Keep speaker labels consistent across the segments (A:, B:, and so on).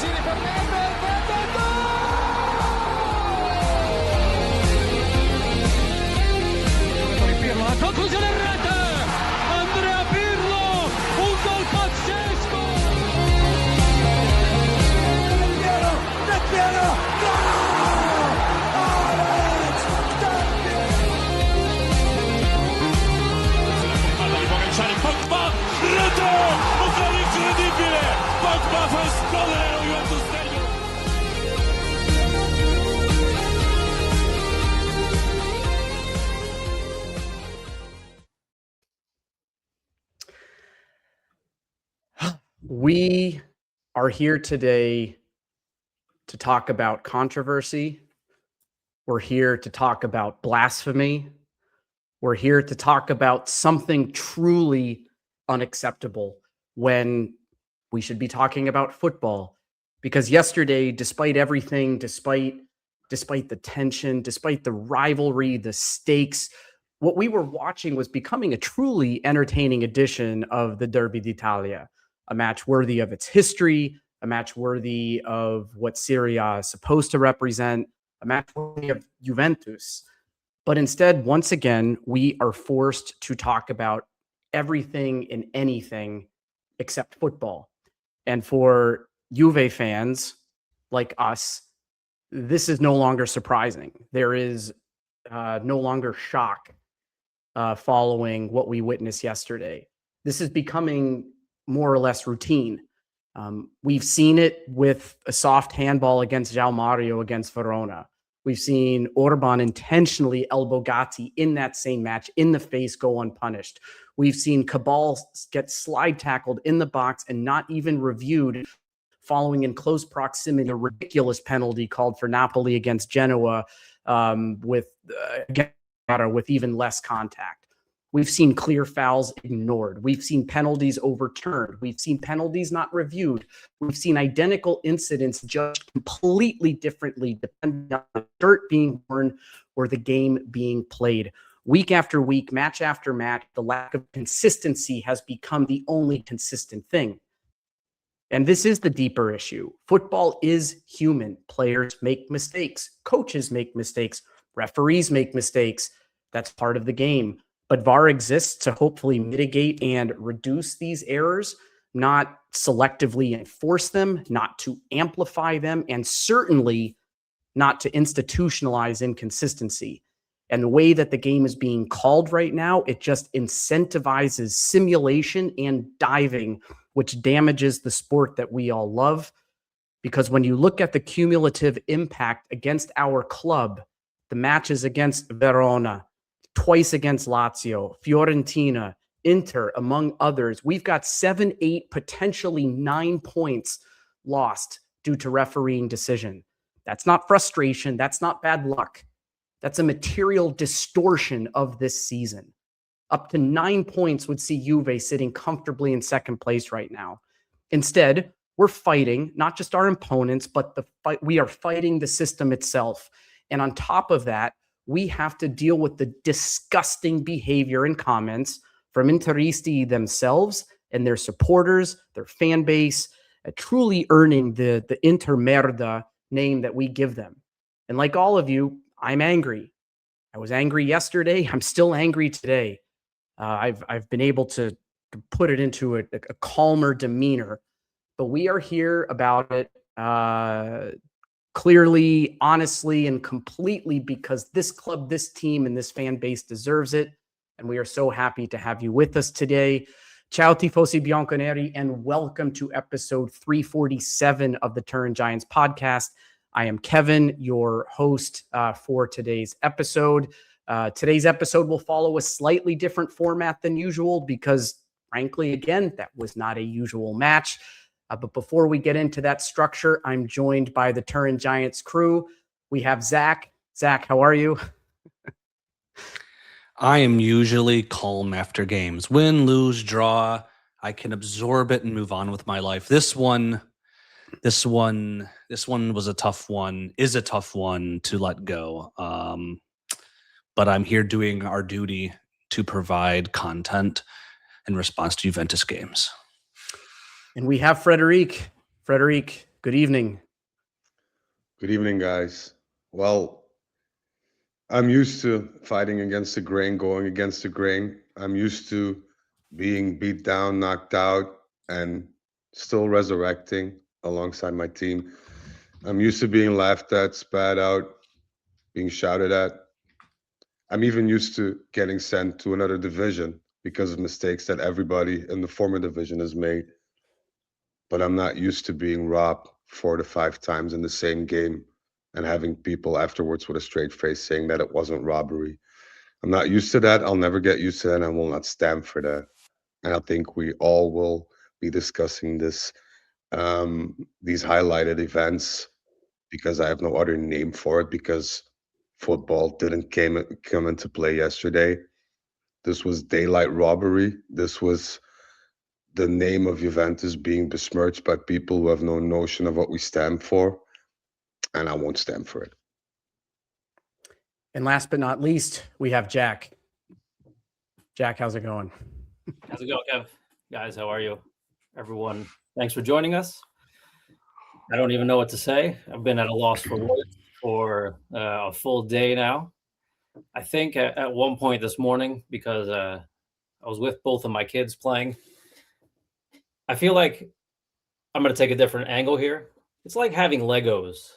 A: Giri per Nedved, Pirlo, la conclusione in rete, Andrea Pirlo, un gol pazzesco! Del Piero, Alex, la palla di Pogacar, Pogba, rete, un gol incredibile, Pogba fa esplodere lo Juventus Stadium.
B: We are here today to talk about controversy. We're here to talk about blasphemy. We're here to talk about something truly unacceptable when we should be talking about football. Because yesterday, despite everything, despite the tension, despite the rivalry, the stakes, what we were watching was becoming a truly entertaining edition of the Derby d'Italia. A match worthy of its history, a match worthy of what Serie A is supposed to represent, a match worthy of Juventus. But instead, once again, we are forced to talk about everything and anything except football. And for Juve fans like us, this is no longer surprising. There is no longer shock following what we witnessed yesterday. This is becoming more or less routine. We've seen it with a soft handball against João Mario against Verona. We've seen Orban intentionally elbow Gatti in that same match in the face, go unpunished. We've seen Cabal get slide tackled in the box and not even reviewed, following in close proximity a ridiculous penalty called for Napoli against Genoa with even less contact. We've seen clear fouls ignored. We've seen penalties overturned. We've seen penalties not reviewed. We've seen identical incidents judged completely differently depending on the shirt being worn or the game being played. Week after week, match after match, the lack of consistency has become the only consistent thing. And this is the deeper issue. Football is human. Players make mistakes. Coaches make mistakes. Referees make mistakes. That's part of the game. But VAR exists to hopefully mitigate and reduce these errors, not selectively enforce them, not to amplify them, and certainly not to institutionalize inconsistency. And the way that the game is being called right now, it just incentivizes simulation and diving, which damages the sport that we all love. Because when you look at the cumulative impact against our club, the matches against Verona, twice against Lazio, Fiorentina, Inter, among others, we've got 7, 8, potentially 9 points lost due to refereeing decision. That's not frustration. That's not bad luck. That's a material distortion of this season. Up to 9 points would see Juve sitting comfortably in second place right now. Instead, we're fighting not just our opponents, but we are fighting the system itself. And on top of that, we have to deal with the disgusting behavior and comments from Interisti themselves and their supporters, their fan base, truly earning the Intermerda name that we give them. And like all of you, I'm angry. I was angry yesterday. I'm still angry today. I've been able to put it into a calmer demeanor, but we are here about it clearly, honestly, and completely because this club, this team, and this fan base deserves it. And we are so happy to have you with us today. Ciao tifosi Bianconeri, and welcome to episode 347 of the Turin Giants Podcast. I am Kevin, your host for today's episode. Today's episode will follow a slightly different format than usual because, frankly, again, that was not a usual match. But before we get into that structure, I'm joined by the Turin Giants crew. We have Zach. Zach, how are you?
C: I am usually calm after games. Win, lose, draw. I can absorb it and move on with my life. This one was a tough one, is a tough one to let go. But I'm here doing our duty to provide content in response to Juventus games.
B: And we have Frederic. Frederic, Good evening.
D: Good evening, guys. Well, I'm used to fighting against the grain, going against the grain. I'm used to being beat down, knocked out, and still resurrecting alongside my team. I'm used to being laughed at, spat out, being shouted at. I'm even used to getting sent to another division because of mistakes that everybody in the former division has made. But I'm not used to being robbed 4 to 5 times in the same game and having people afterwards with a straight face saying that it wasn't robbery. I'm not used to that. I'll never get used to that, and I will not stand for that. And I think we all will be discussing these highlighted events, because I have no other name for it, because football didn't come into play yesterday. This was daylight robbery. This was the name of Juventus being besmirched by people who have no notion of what we stand for, and I won't stand for it.
B: And last but not least, we have Jack. Jack, how's it going?
E: How's it going, Kev? Guys, how are you? Everyone, thanks for joining us. I don't even know what to say. I've been at a loss for words for a full day now. I think at one point this morning, because I was with both of my kids playing, I feel like I'm going to take a different angle here. It's like having Legos,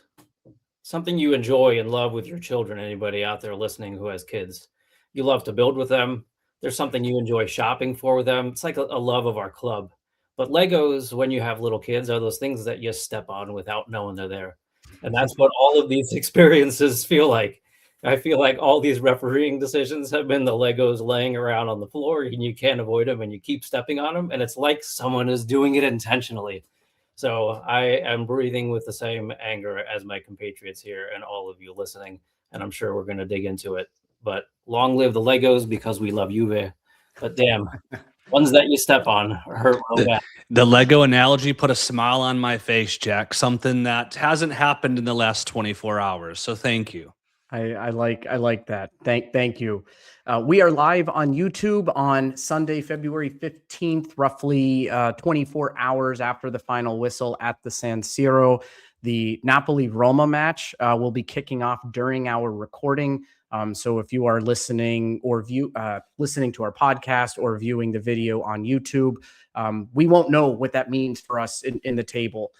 E: something you enjoy and love with your children. Anybody out there listening who has kids, you love to build with them. There's something you enjoy shopping for with them. It's like a love of our club. But Legos, when you have little kids, are those things that you step on without knowing they're there. And that's what all of these experiences feel like. I feel like all these refereeing decisions have been the Legos laying around on the floor, and you can't avoid them, and you keep stepping on them. And it's like someone is doing it intentionally. So I am breathing with the same anger as my compatriots here and all of you listening. And I'm sure we're going to dig into it. But long live the Legos, because we love Juve. But damn, ones that you step on hurt real bad.
C: The Lego analogy put a smile on my face, Jack. Something that hasn't happened in the last 24 hours. So thank you.
B: I like that. Thank you. We are live on YouTube on Sunday, February 15th, roughly 24 hours after the final whistle at the San Siro. The Napoli-Roma match will be kicking off during our recording. So if you are listening or listening to our podcast or viewing the video on YouTube, we won't know what that means for us in the table,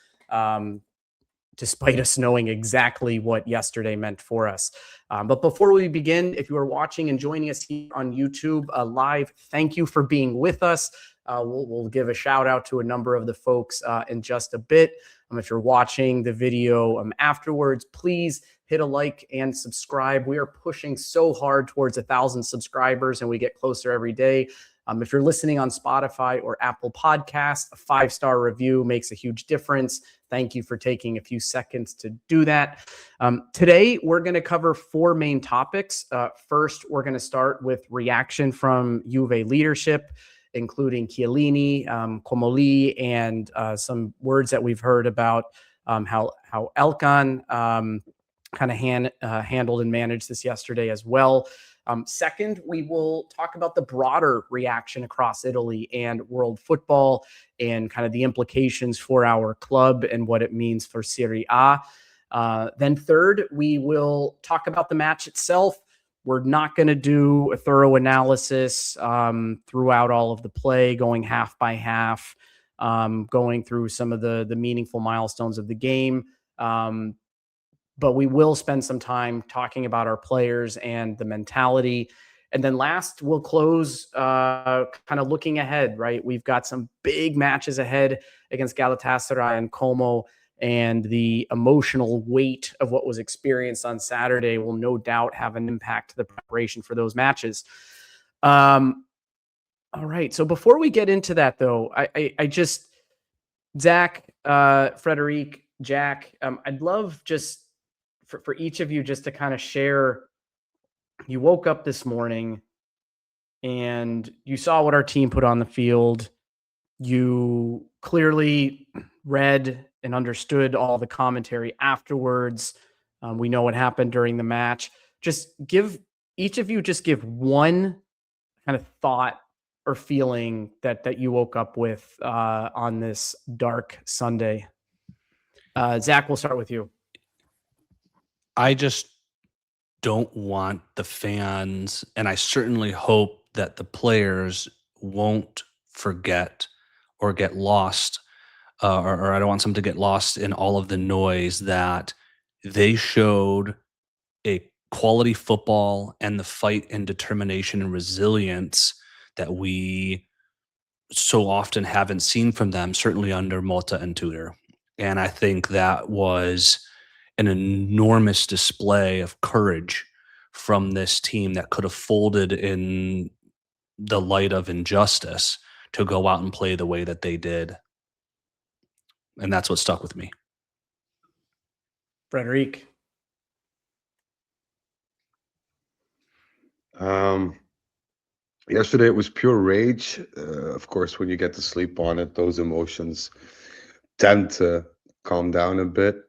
B: despite us knowing exactly what yesterday meant for us. But before we begin, if you are watching and joining us here on YouTube live, thank you for being with us. We'll give a shout out to a number of the folks in just a bit. If you're watching the video afterwards, please hit a like and subscribe. We are pushing so hard towards 1,000 subscribers, and we get closer every day. If you're listening on Spotify or Apple Podcasts, a 5-star review makes a huge difference. Thank you for taking a few seconds to do that. Today, we're going to cover 4 main topics. First, we're going to start with reaction from Juve leadership, including Chiellini, Comoli, and some words that we've heard about how Elkann kind of handled and managed this yesterday as well. Second, we will talk about the broader reaction across Italy and world football and kind of the implications for our club and what it means for Serie A. Then third, we will talk about the match itself. We're not going to do a thorough analysis throughout all of the play, going half by half, going through some of the meaningful milestones of the game. But we will spend some time talking about our players and the mentality. And then last, we'll close kind of looking ahead, right? We've got some big matches ahead against Galatasaray and Como, and the emotional weight of what was experienced on Saturday will no doubt have an impact to the preparation for those matches. All right. So before we get into that, though, I just, Zach, Frederic, Jack, I'd love just for each of you just to kind of share. You woke up this morning and you saw what our team put on the field. You clearly read and understood all the commentary afterwards. We know what happened during the match. Just give each of you one kind of thought or feeling that you woke up with on this dark Sunday. Zach, we'll start with you.
C: I just don't want the fans, and I certainly hope that the players won't forget or get lost, or I don't want them to get lost in all of the noise that they showed a quality football and the fight and determination and resilience that we so often haven't seen from them, certainly under Motta and Tudor. And I think that was an enormous display of courage from this team that could have folded in the light of injustice to go out and play the way that they did. And that's what stuck with me.
B: Frederic.
D: Yesterday it was pure rage. Of course, when you get to sleep on it, those emotions tend to calm down a bit.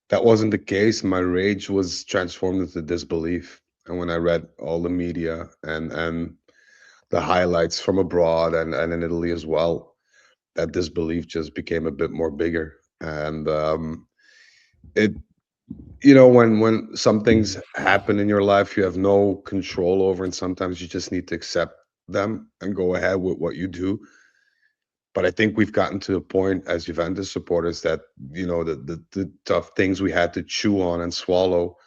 D: That wasn't the case. My rage was transformed into disbelief. And when I read all the media and the highlights from abroad and in Italy as well, that disbelief just became a bit more bigger. And when some things happen in your life you have no control over, and sometimes you just need to accept them and go ahead with what you do. But I think we've gotten to a point as Juventus supporters that, the tough things we had to chew on and swallow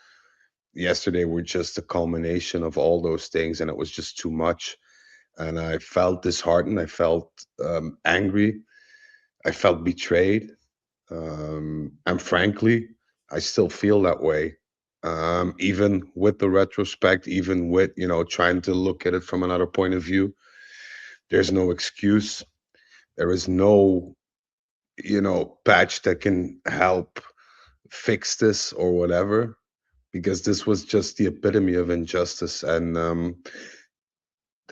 D: yesterday were just a culmination of all those things, and it was just too much. And I felt disheartened. I felt angry. I felt betrayed. And frankly, I still feel that way, even with the retrospect, even with, trying to look at it from another point of view. There's no excuse. There is no, patch that can help fix this or whatever, because this was just the epitome of injustice. And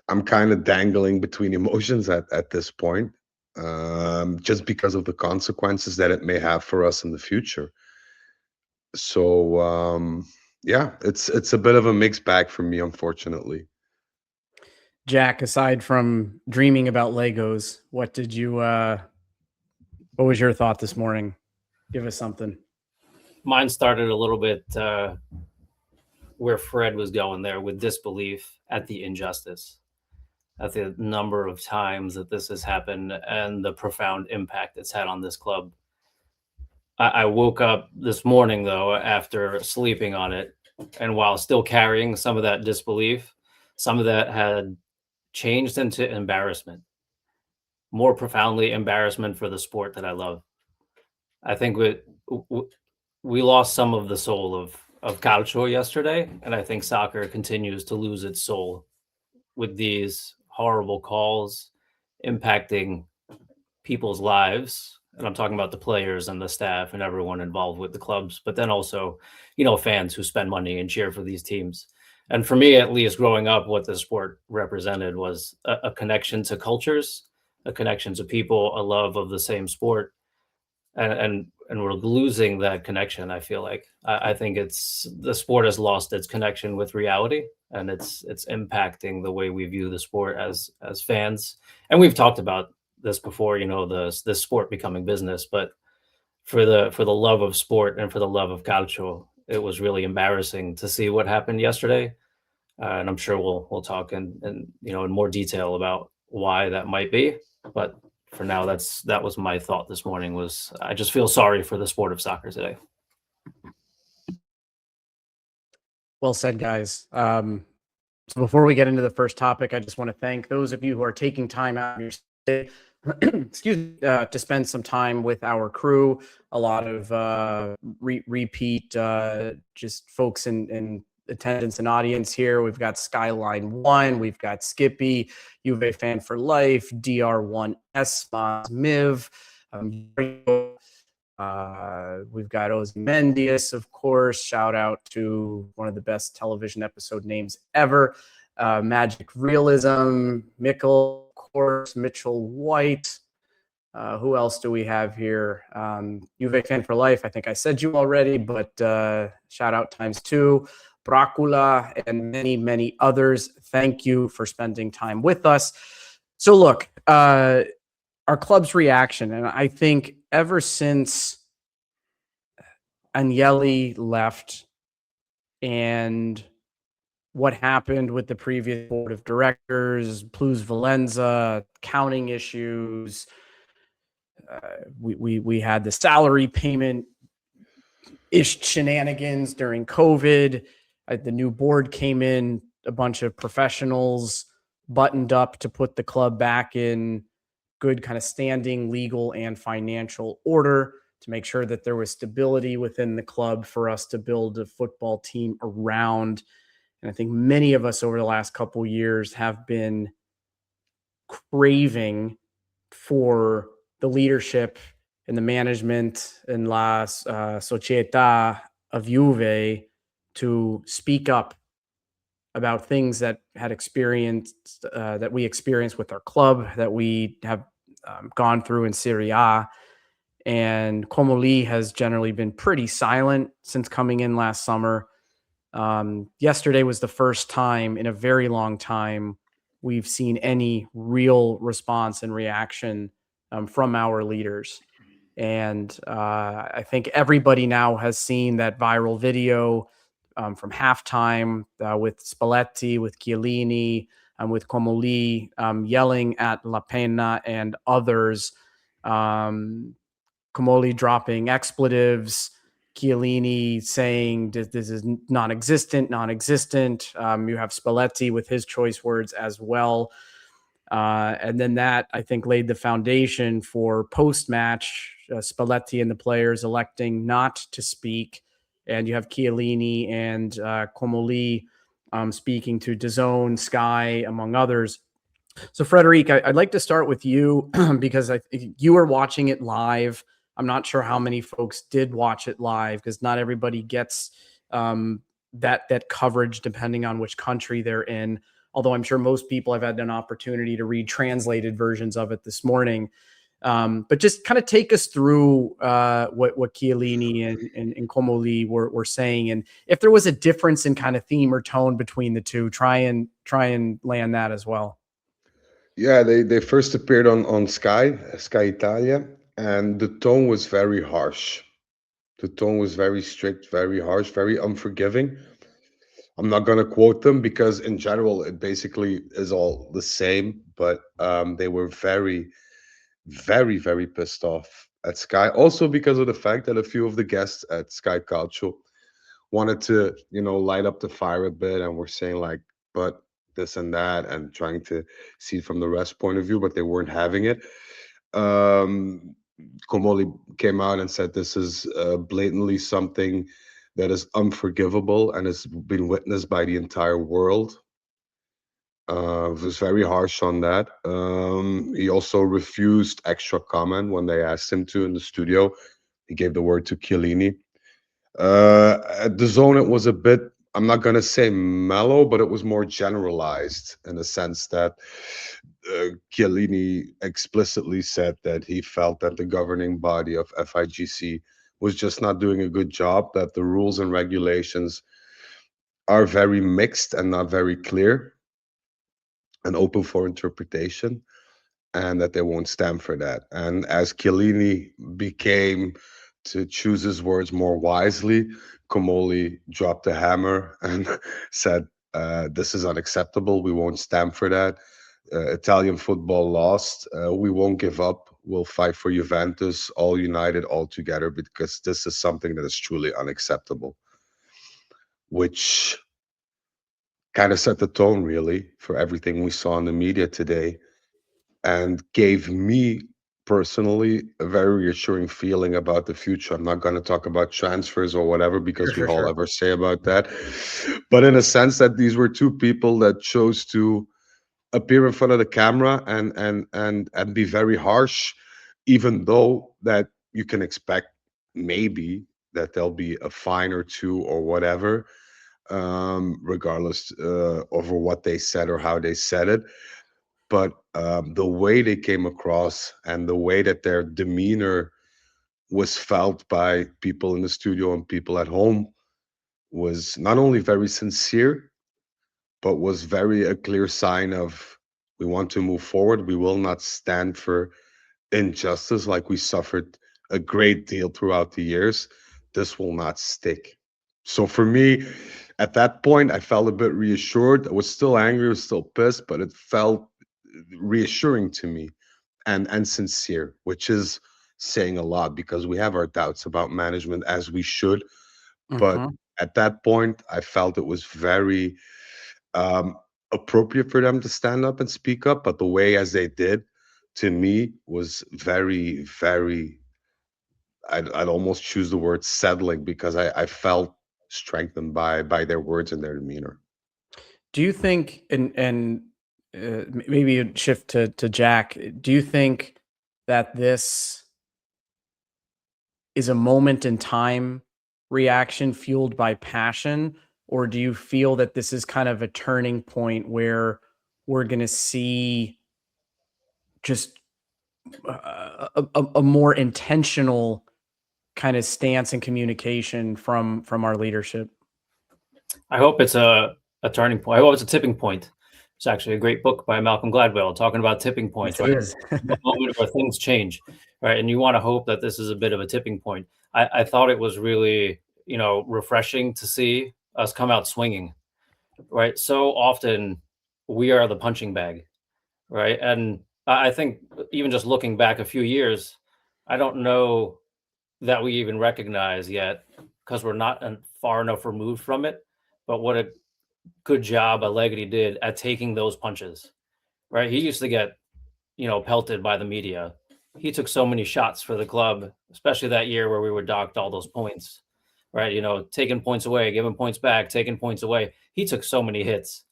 D: I'm kind of dangling between emotions at this point, just because of the consequences that it may have for us in the future. So it's a bit of a mixed bag for me, unfortunately.
B: Jack, aside from dreaming about Legos, what was your thought this morning? Give us something.
E: Mine started a little bit where Fred was going there, with disbelief at the injustice, at the number of times that this has happened and the profound impact it's had on this club. I woke up this morning, though, after sleeping on it, and while still carrying some of that disbelief, some of that had changed into embarrassment, more profoundly embarrassment for the sport that I love. I think we lost some of the soul of Calcio yesterday, and I think soccer continues to lose its soul with these horrible calls impacting people's lives. And I'm talking about the players and the staff and everyone involved with the clubs, but then also, fans who spend money and cheer for these teams. And for me, at least growing up, what the sport represented was a connection to cultures, a connection to people, a love of the same sport. And we're losing that connection. I feel like I think the sport has lost its connection with reality, and it's impacting the way we view the sport as fans. And we've talked about this before, this sport becoming business, but for the love of sport and for the love of Calcio, it was really embarrassing to see what happened yesterday. And I'm sure we'll talk in more detail about why that might be. But for now, that was my thought this morning. Was I just feel sorry for the sport of soccer today.
B: Well said, guys. So before we get into the first topic, I just want to thank those of you who are taking time out of your day, to spend some time with our crew. A lot of repeat just folks in attendance and audience here. We've got Skyline 1, we've got Skippy, Juve fan for life, DR1S, Miv, we've got Ozymandias, of course. Shout out to one of the best television episode names ever. Magic Realism, Mickle, of course, Mitchell White. Who else do we have here? Juve fan for life. I think I said you already, but shout out ×2. Bracula, and many, many others. Thank you for spending time with us. So look, our club's reaction, and I think ever since Agnelli left and what happened with the previous board of directors, plus Valenza, accounting issues. We had the salary payment shenanigans during COVID. The new board came in, a bunch of professionals buttoned up to put the club back in good kind of standing legal and financial order, to make sure that there was stability within the club for us to build a football team around. And I think many of us over the last couple of years have been craving for the leadership and the management in La Società of Juve to speak up about things that had experienced, that we experienced with our club, that we have gone through in Serie A. And Comoli has generally been pretty silent since coming in last summer. Yesterday was the first time in a very long time we've seen any real response and reaction from our leaders. And I think everybody now has seen that viral video from halftime with Spalletti, with Chiellini, with Comoli yelling at La Pena and others. Comoli dropping expletives, Chiellini saying this is non-existent. You have Spalletti with his choice words as well. And then that, I think, laid the foundation for post-match, Spalletti and the players electing not to speak. And you have Chiellini and Comoli speaking to DAZN, Sky, among others. So, Frederic, I'd like to start with you because you were watching it live. I'm not sure how many folks did watch it live because not everybody gets that coverage depending on which country they're in. Although I'm sure most people have had an opportunity to read translated versions of it this morning. But just kind of take us through what Chiellini and Comoli were saying, and if there was a difference in kind of theme or tone between the two, try and land that as well.
D: Yeah, they first appeared on Sky Italia, and the tone was very harsh. The tone was very strict, very harsh, very unforgiving. I'm not going to quote them because in general, it basically is all the same, but they were very, very, very pissed off at Sky. Also because of the fact that a few of the guests at Sky Calcio wanted to, light up the fire a bit and were saying like, but this and that, and trying to see it from the rest point of view, but they weren't having it. Comoli came out and said this is blatantly something that is unforgivable and has been witnessed by the entire world. Was very harsh on that. He also refused extra comment when they asked him to in the studio. He gave the word to Chiellini. At DAZN, it was a bit, I'm not going to say mellow, but it was more generalized in the sense that Chiellini explicitly said that he felt that the governing body of FIGC was just not doing a good job, that the rules and regulations are very mixed and not very clear and open for interpretation, and that they won't stand for that. And as Chiellini became to choose his words more wisely, Comoli dropped the hammer and said, this is unacceptable. We won't stand for that. Italian football lost. We won't give up. We'll fight for Juventus, all united, all together, because this is something that is truly unacceptable, which kind of set the tone, really, for everything we saw in the media today and gave me personally a very reassuring feeling about the future. I'm not going to talk about transfers or whatever because we all ever say about that. But in a sense that these were two people that chose to appear in front of the camera and be very harsh, even though that you can expect maybe that there'll be a fine or two or whatever, regardless over what they said or how they said it. But the way they came across and the way that their demeanor was felt by people in the studio and people at home was not only very sincere, but was very a clear sign of, we want to move forward. We will not stand for injustice like we suffered a great deal throughout the years. this will not stick. So for me, at that point, I felt a bit reassured. I was still angry, I was still pissed, but it felt reassuring to me and sincere, which is saying a lot because we have our doubts about management, as we should. But
B: Mhm.
D: at that point, I felt it was very appropriate for them to stand up and speak up. But the way as they did, to me, was very, very, I'd almost choose the word settling, because I felt strengthened by their words and their demeanor.
B: Do you think, and maybe a shift to Jack, do you think that this is a moment in time reaction fueled by passion, or do you feel that this is kind of a turning point where we're going to see just a more intentional kind of stance and communication from our leadership?
E: I hope it's a turning point. I hope it's a tipping point. It's actually a great book by Malcolm Gladwell talking about tipping points,
B: Yes,
E: right?
B: it is.
E: The moment where things change, right? And you want to hope that this is a bit of a tipping point. I thought it was really, refreshing to see us come out swinging, right? So often we are the punching bag, right? And I think even just looking back a few years, I don't know that we even recognize yet, because we're not far enough removed from it. But what a good job Allegri did at taking those punches, right? He used to get, pelted by the media. He took so many shots for the club, especially that year where we were docked all those points, right? Taking points away, giving points back, taking points away. He took so many hits,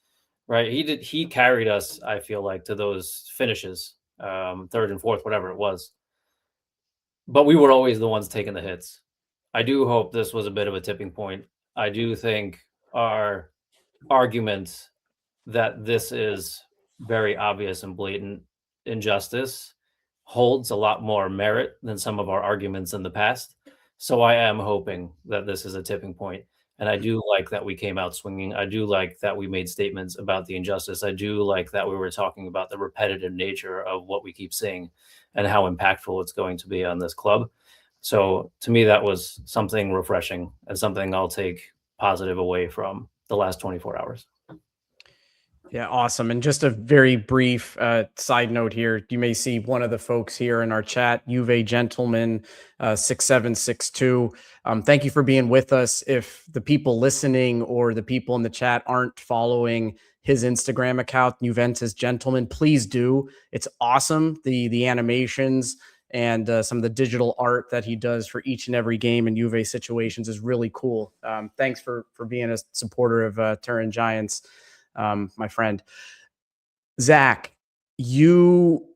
E: right? He carried us, I feel like, to those finishes, third and fourth, whatever it was. But we were always the ones taking the hits. I do hope this was a bit of a tipping point. I do think our argument that this is very obvious and blatant injustice holds a lot more merit than some of our arguments in the past. So I am hoping that this is a tipping point. And I do like that we came out swinging. I do like that we made statements about the injustice. I do like that we were talking about the repetitive nature of what we keep saying and how impactful it's going to be on this club. So to me, that was something refreshing and something I'll take positive away from the last 24 hours.
B: Yeah, awesome. And just a very brief side note here. You may see one of the folks here in our chat, Juve Gentleman 6762. Thank you for being with us. If the people listening or the people in the chat aren't following his Instagram account, Juventus Gentleman, please do. It's awesome. The animations and some of the digital art that he does for each and every game in Juve situations is really cool. Thanks for being a supporter of Turin Giants. My friend. Zach, you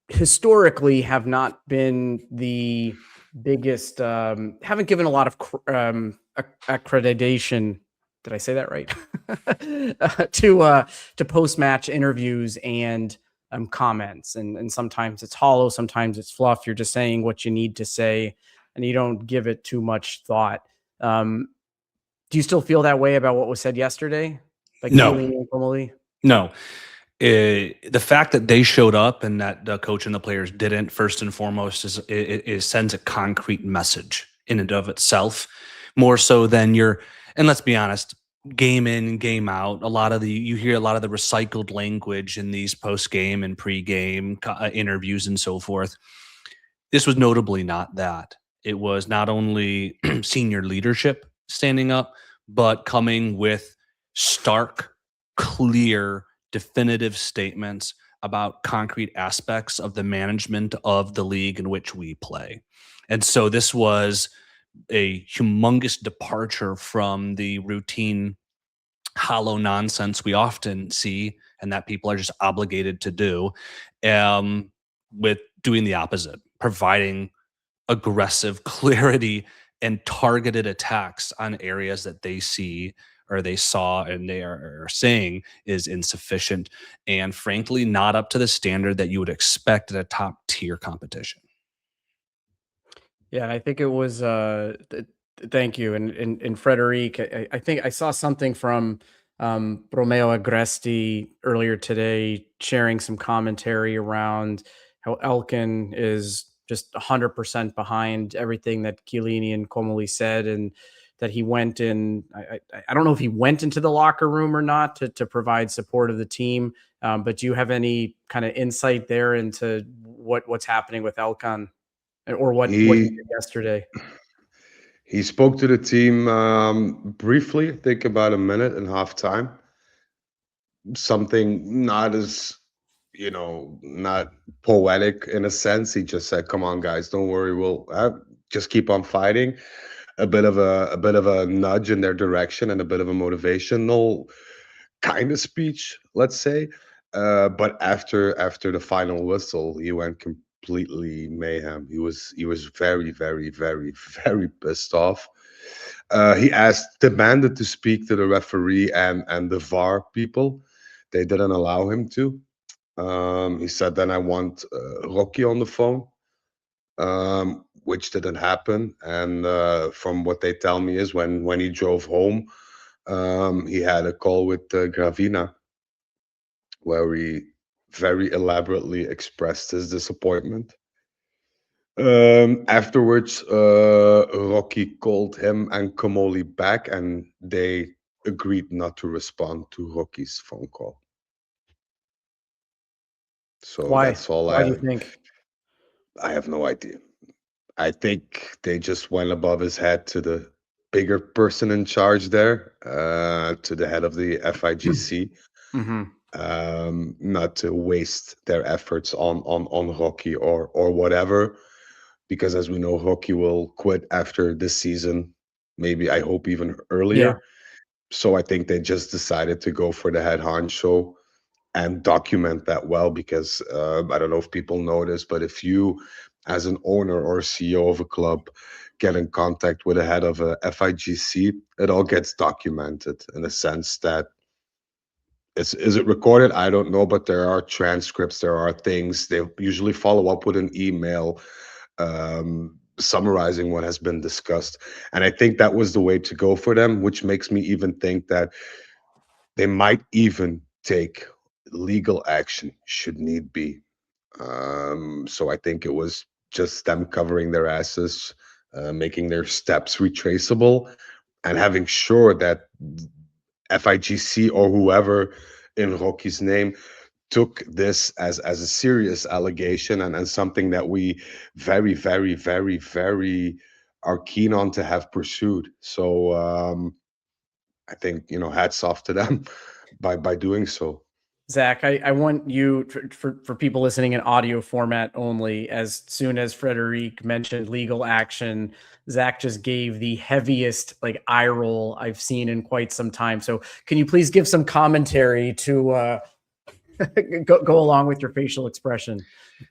B: historically have not been the biggest, haven't given a lot of accreditation. Did I say that right? To post-match interviews and comments. And sometimes it's hollow, sometimes it's fluff. You're just saying what you need to say and you don't give it too much thought. Do you still feel that way about what was said yesterday? Like
C: No.
B: Chiellini and Kalulu?
C: No. The fact that they showed up and that the coach and the players didn't, first and foremost, is sends a concrete message in and of itself, more so than and let's be honest, game in and game out. You hear a lot of the recycled language in these post-game and pre-game interviews and so forth. This was notably not that. It was not only senior leadership standing up, but coming with stark, clear, definitive statements about concrete aspects of the management of the league in which we play. And so this was a humongous departure from the routine hollow nonsense we often see and that people are just obligated to do, with doing the opposite, providing aggressive clarity and targeted attacks on areas that they see or they saw and they are saying is insufficient and frankly not up to the standard that you would expect at a top tier competition.
B: Yeah, I think it was thank you. And Frederic, I think I saw something from Romeo Agresti earlier today sharing some commentary around how Elkann is just 100% behind everything that Chiellini and Comoli said, and that he went in. I don't know if he went into the locker room or not to provide support of the team. But do you have any kind of insight there into what's happening with Elkann, or what he did yesterday?
D: He spoke to the team briefly, I think about a minute and halftime. Something not as, not poetic in a sense. He just said, "Come on, guys, don't worry. We'll just keep on fighting." A bit of a nudge in their direction and a bit of a motivational kind of speech, let's say. But after the final whistle, he went completely mayhem. He was very, very, very, very pissed off. He demanded to speak to the referee and the VAR people. They didn't allow him to. He said, "Then I want Rocky on the phone," which didn't happen. And from what they tell me is when he drove home, he had a call with Gravina, where he very elaborately expressed his disappointment. Afterwards, Rocky called him and Comoli back, and they agreed not to respond to Rocky's phone call. So
B: Why?
D: that's all.
B: Why do you think?
D: I have no idea. I think they just went above his head to the bigger person in charge there, to the head of the FIGC, not to waste their efforts on Rocky or whatever, because as we know, Rocky will quit after this season, maybe, I hope, even earlier.
B: Yeah.
D: So I think they just decided to go for the head honcho and document that well, because I don't know if people know this, but if you, as an owner or CEO of a club, get in contact with the head of a FIGC, it all gets documented in a sense that is it recorded? I don't know, but there are transcripts, there are things. They usually follow up with an email summarizing what has been discussed. And I think that was the way to go for them, which makes me even think that they might even take legal action should need be. So I think it was just them covering their asses, making their steps retraceable, and having sure that FIGC or whoever in Rocky's name took this as a serious allegation and something that we very, very, very, very are keen on to have pursued. So I think, hats off to them by doing so.
B: Zach, I want you, for people listening in audio format only, as soon as Frederic mentioned legal action, Zach just gave the heaviest eye roll I've seen in quite some time. So can you please give some commentary to go along with your facial expression?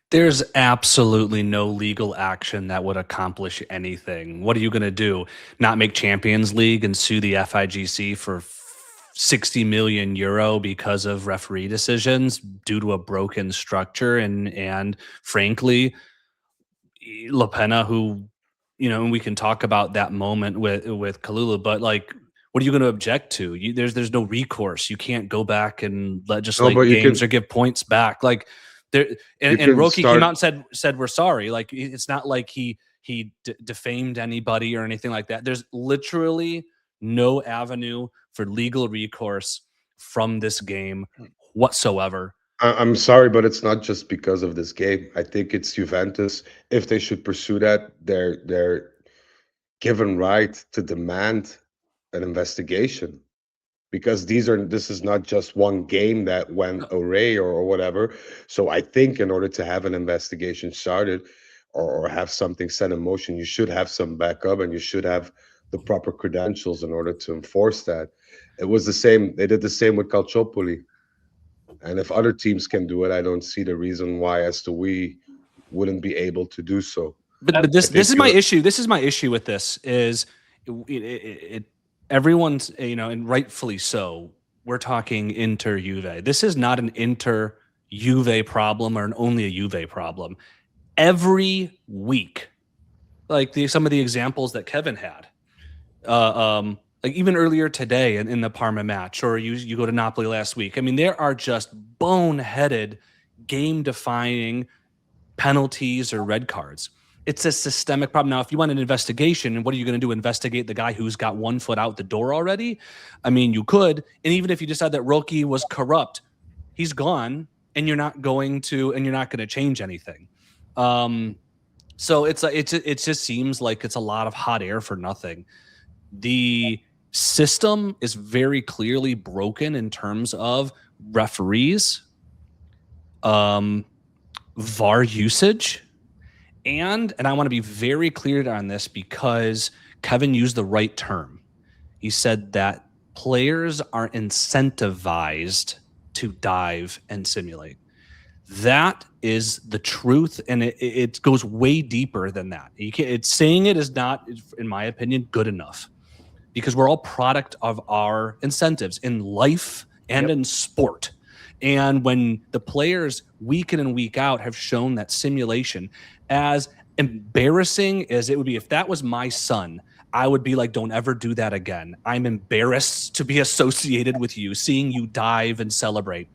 C: There's absolutely no legal action that would accomplish anything. What are you going to do? Not make Champions League and sue the FIGC for 60 million euro because of referee decisions due to a broken structure? And frankly, La Pena, who, and we can talk about that moment with Kalulu, but what are you going to object to? There's no recourse. You can't go back and legislate games or give points back. And Roki came out and said we're sorry. It's not like he defamed anybody or anything like that. There's literally no avenue for legal recourse from this game whatsoever.
D: I'm sorry, but it's not just because of this game. I think it's Juventus. If they should pursue that, they're given right to demand an investigation, because this is not just one game that went awry or whatever. So I think in order to have an investigation started or have something set in motion, you should have some backup and you should have the proper credentials in order to enforce that. It was the same. They did the same with Calciopoli. And if other teams can do it, I don't see the reason why as to we wouldn't be able to do so.
C: But this is my issue. This is my issue with this is everyone's, and rightfully so, we're talking Inter Juve. This is not an Inter Juve problem or only a Juve problem. Every week, some of the examples that Kevin had, even earlier today in the Parma match, or you go to Napoli last week. I mean, there are just boneheaded, game-defining penalties or red cards. It's a systemic problem. Now, if you want an investigation, what are you going to do? Investigate the guy who's got 1 foot out the door already? I mean, you could. And even if you decide that Roki was corrupt, he's gone, and you're not going to change anything. So it just seems like it's a lot of hot air for nothing. The system is very clearly broken in terms of referees, VAR usage, and I want to be very clear on this because Kevin used the right term. He said that players are incentivized to dive and simulate. That is the truth, and it goes way deeper than that. Saying it is not, in my opinion, good enough, because we're all product of our incentives in life and in sport. And when the players week in and week out have shown that simulation, as embarrassing as it would be, if that was my son, I would be like, don't ever do that again. I'm embarrassed to be associated with you, seeing you dive and celebrate.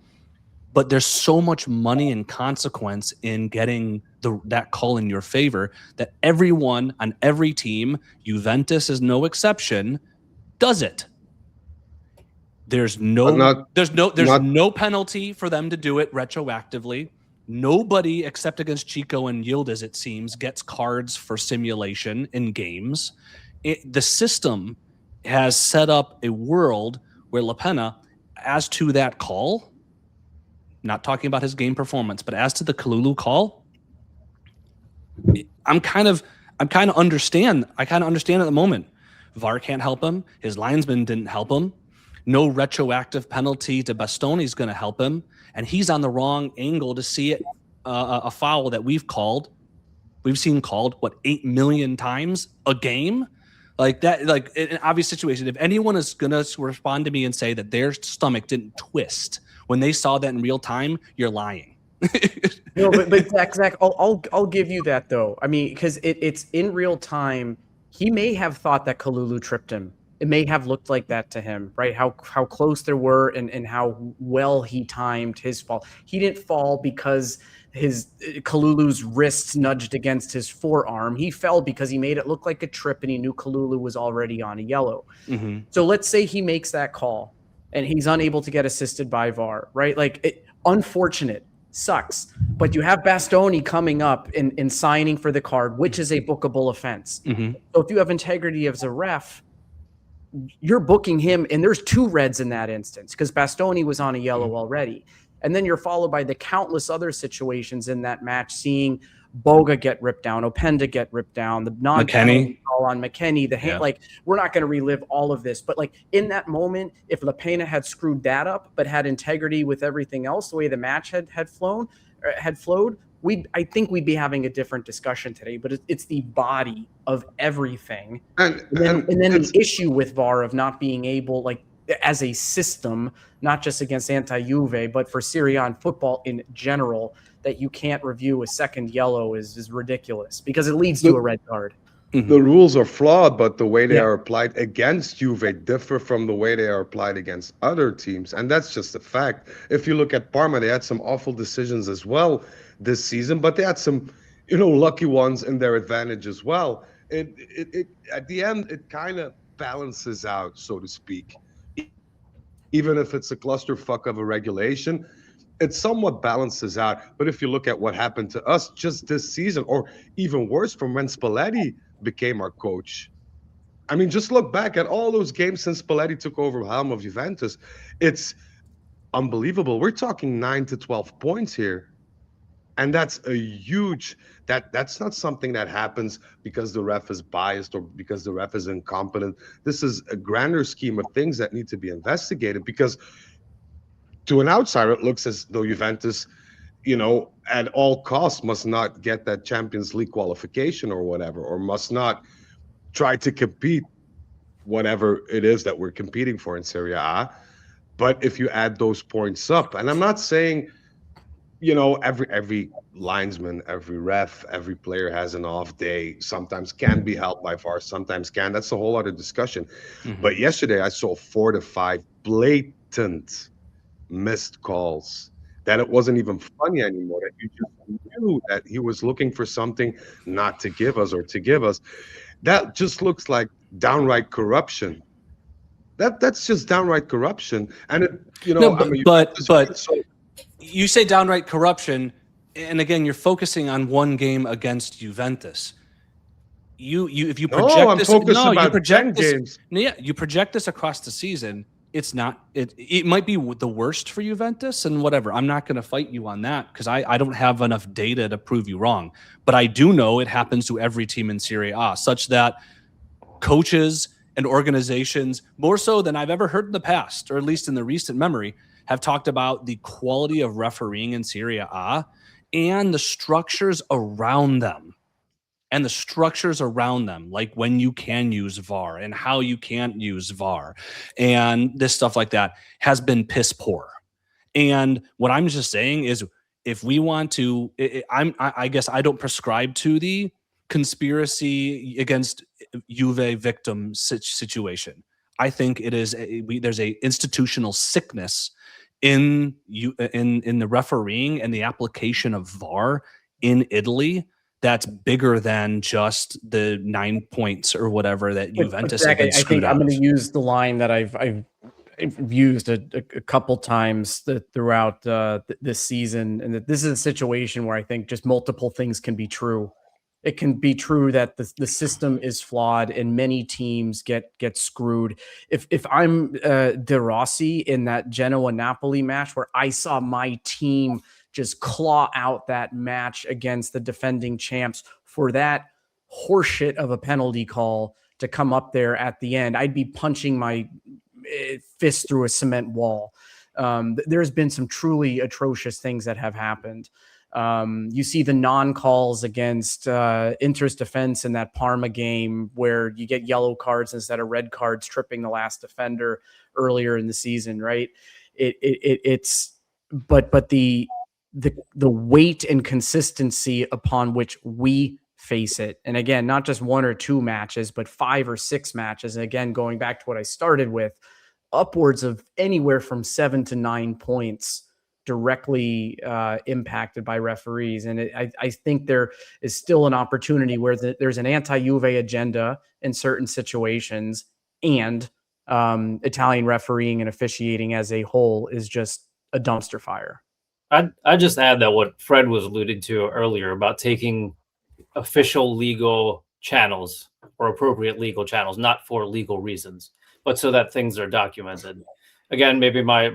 C: But there's so much money and consequence in getting that call in your favor that everyone on every team, Juventus is no exception, does it. There's no penalty for them to do it retroactively. Nobody except against Chico and Yildiz, it seems, gets cards for simulation in games. The system has set up a world where La Pena, as to that call, not talking about his game performance, but as to the Kalulu call, I kind of understand at the moment. VAR can't help him. His linesman didn't help him. No retroactive penalty to Bastoni is going to help him. And he's on the wrong angle to see it, a foul that we've seen called, 8 million times a game? Like that, like in an obvious situation, if anyone is going to respond to me and say that their stomach didn't twist when they saw that in real time, you're lying.
B: No, but Zach, I'll give you that though. I mean, because it's in real time. He may have thought that Kalulu tripped him. It may have looked like that to him, right? How close there were and how well he timed his fall. He didn't fall because Kalulu's wrist nudged against his forearm. He fell because he made it look like a trip and he knew Kalulu was already on a yellow. Mm-hmm. So let's say he makes that call and he's unable to get assisted by VAR, right? Like, unfortunate, sucks. But you have Bastoni coming up and signing for the card, which is a bookable offense. Mm-hmm. So if you have integrity as a ref, you're booking him, and there's 2 reds in that instance because Bastoni was on a yellow already. And then you're followed by the countless other situations in that match, seeing Boga get ripped down, Openda get ripped down, the non-McKenney call on McKenney, like, we're not going to relive all of this. But like in that moment, if La Pena had screwed that up, but had integrity with everything else, the way the match had flowed, I think we'd be having a different discussion today. But it's the body of everything. And then the issue with VAR of not being able, like, as a system, not just against anti-Juve, but for Serie A and football in general, that you can't review a second yellow is ridiculous because it leads to a red card.
D: The rules are flawed, but the way they are applied against Juve differ from the way they are applied against other teams. And that's just a fact. If you look at Parma, they had some awful decisions as well this season, but they had some, lucky ones in their advantage as well. It at the end, it kind of balances out, so to speak. Even if it's a clusterfuck of a regulation, it somewhat balances out. But if you look at what happened to us just this season, or even worse, from when Spalletti became our coach. I mean, just look back at all those games since Spalletti took over the helm of Juventus. It's unbelievable. We're talking 9 to 12 points here. And that's a huge, that's not something that happens because the ref is biased or because the ref is incompetent. This is a grander scheme of things that need to be investigated, because to an outsider, it looks as though Juventus, at all costs must not get that Champions League qualification or whatever, or must not try to compete whatever it is that we're competing for in Serie A. But if you add those points up, and I'm not saying, every linesman, every ref, every player has an off day, sometimes can be helped by VAR, sometimes can. That's a whole other discussion. Mm-hmm. But yesterday I saw 4 to 5 blatant missed calls. that it wasn't even funny anymore, that you just knew that he was looking for something not to give us or to give us. That just looks like downright corruption. That's just downright corruption. And
C: No, but
D: so
C: you say downright corruption, and again, you're focusing on one game against Juventus. If you project
D: no, I'm
C: this,
D: focused
C: no,
D: about
C: you project
D: 10
C: this,
D: games.
C: yeah, you project this across the season. It's not. It might be the worst for Juventus and whatever. I'm not going to fight you on that because I don't have enough data to prove you wrong. But I do know it happens to every team in Serie A, such that coaches and organizations, more so than I've ever heard in the past, or at least in the recent memory, have talked about the quality of refereeing in Serie A and the structures around them. Like when you can use VAR and how you can't use VAR and this stuff like that, has been piss poor. And what I'm just saying is, if we want to, I guess I don't prescribe to the conspiracy against Juve victim situation. I think it is there's a institutional sickness in the refereeing and the application of VAR in Italy that's bigger than just the 9 points or whatever that Juventus have been screwed out.
B: I'm going to use the line that I've used a couple times throughout this season, and that this is a situation where I think just multiple things can be true. It can be true that the system is flawed and many teams get screwed. If I'm De Rossi in that Genoa-Napoli match where I saw my team just claw out that match against the defending champs for that horseshit of a penalty call to come up there at the end, I'd be punching my fist through a cement wall. There's been some truly atrocious things that have happened. You see the non-calls against Inter's defense in that Parma game where you get yellow cards instead of red cards, tripping the last defender earlier in the season, right? But the weight and consistency upon which we face it, and again, not just 1 or 2 matches, but 5 or 6 matches, and again, going back to what I started with, upwards of anywhere from 7 to 9 points directly impacted by referees. And I think there is still an opportunity where there's an anti-Juve agenda in certain situations, and Italian refereeing and officiating as a whole is just a dumpster fire.
E: I just add that what Fred was alluding to earlier about taking official legal channels or appropriate legal channels, not for legal reasons, but so that things are documented. Again, maybe my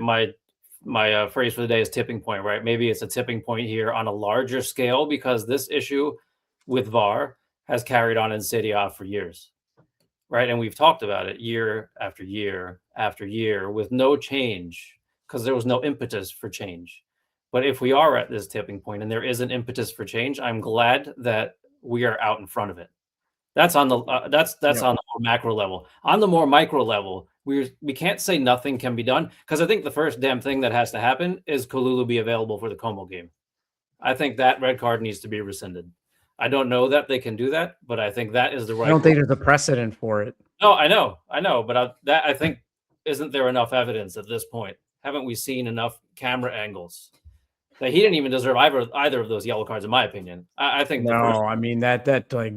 E: phrase for the day is tipping point, right? Maybe it's a tipping point here on a larger scale because this issue with VAR has carried on in Serie A for years, right? And we've talked about it year after year after year with no change because there was no impetus for change. But if we are at this tipping point and there is an impetus for change, I'm glad that we are out in front of it. That's on the on the more macro level. On the more micro level, we can't say nothing can be done because I think the first damn thing that has to happen is Kalulu be available for the Como game. I think that red card needs to be rescinded. I don't know that they can do that, but I think that is the right.
B: I don't think there's a precedent for it.
E: No, I know, but I think isn't there enough evidence at this point? Haven't we seen enough camera angles? That he didn't even deserve either of those yellow cards, in my opinion. I think.
B: I mean that like.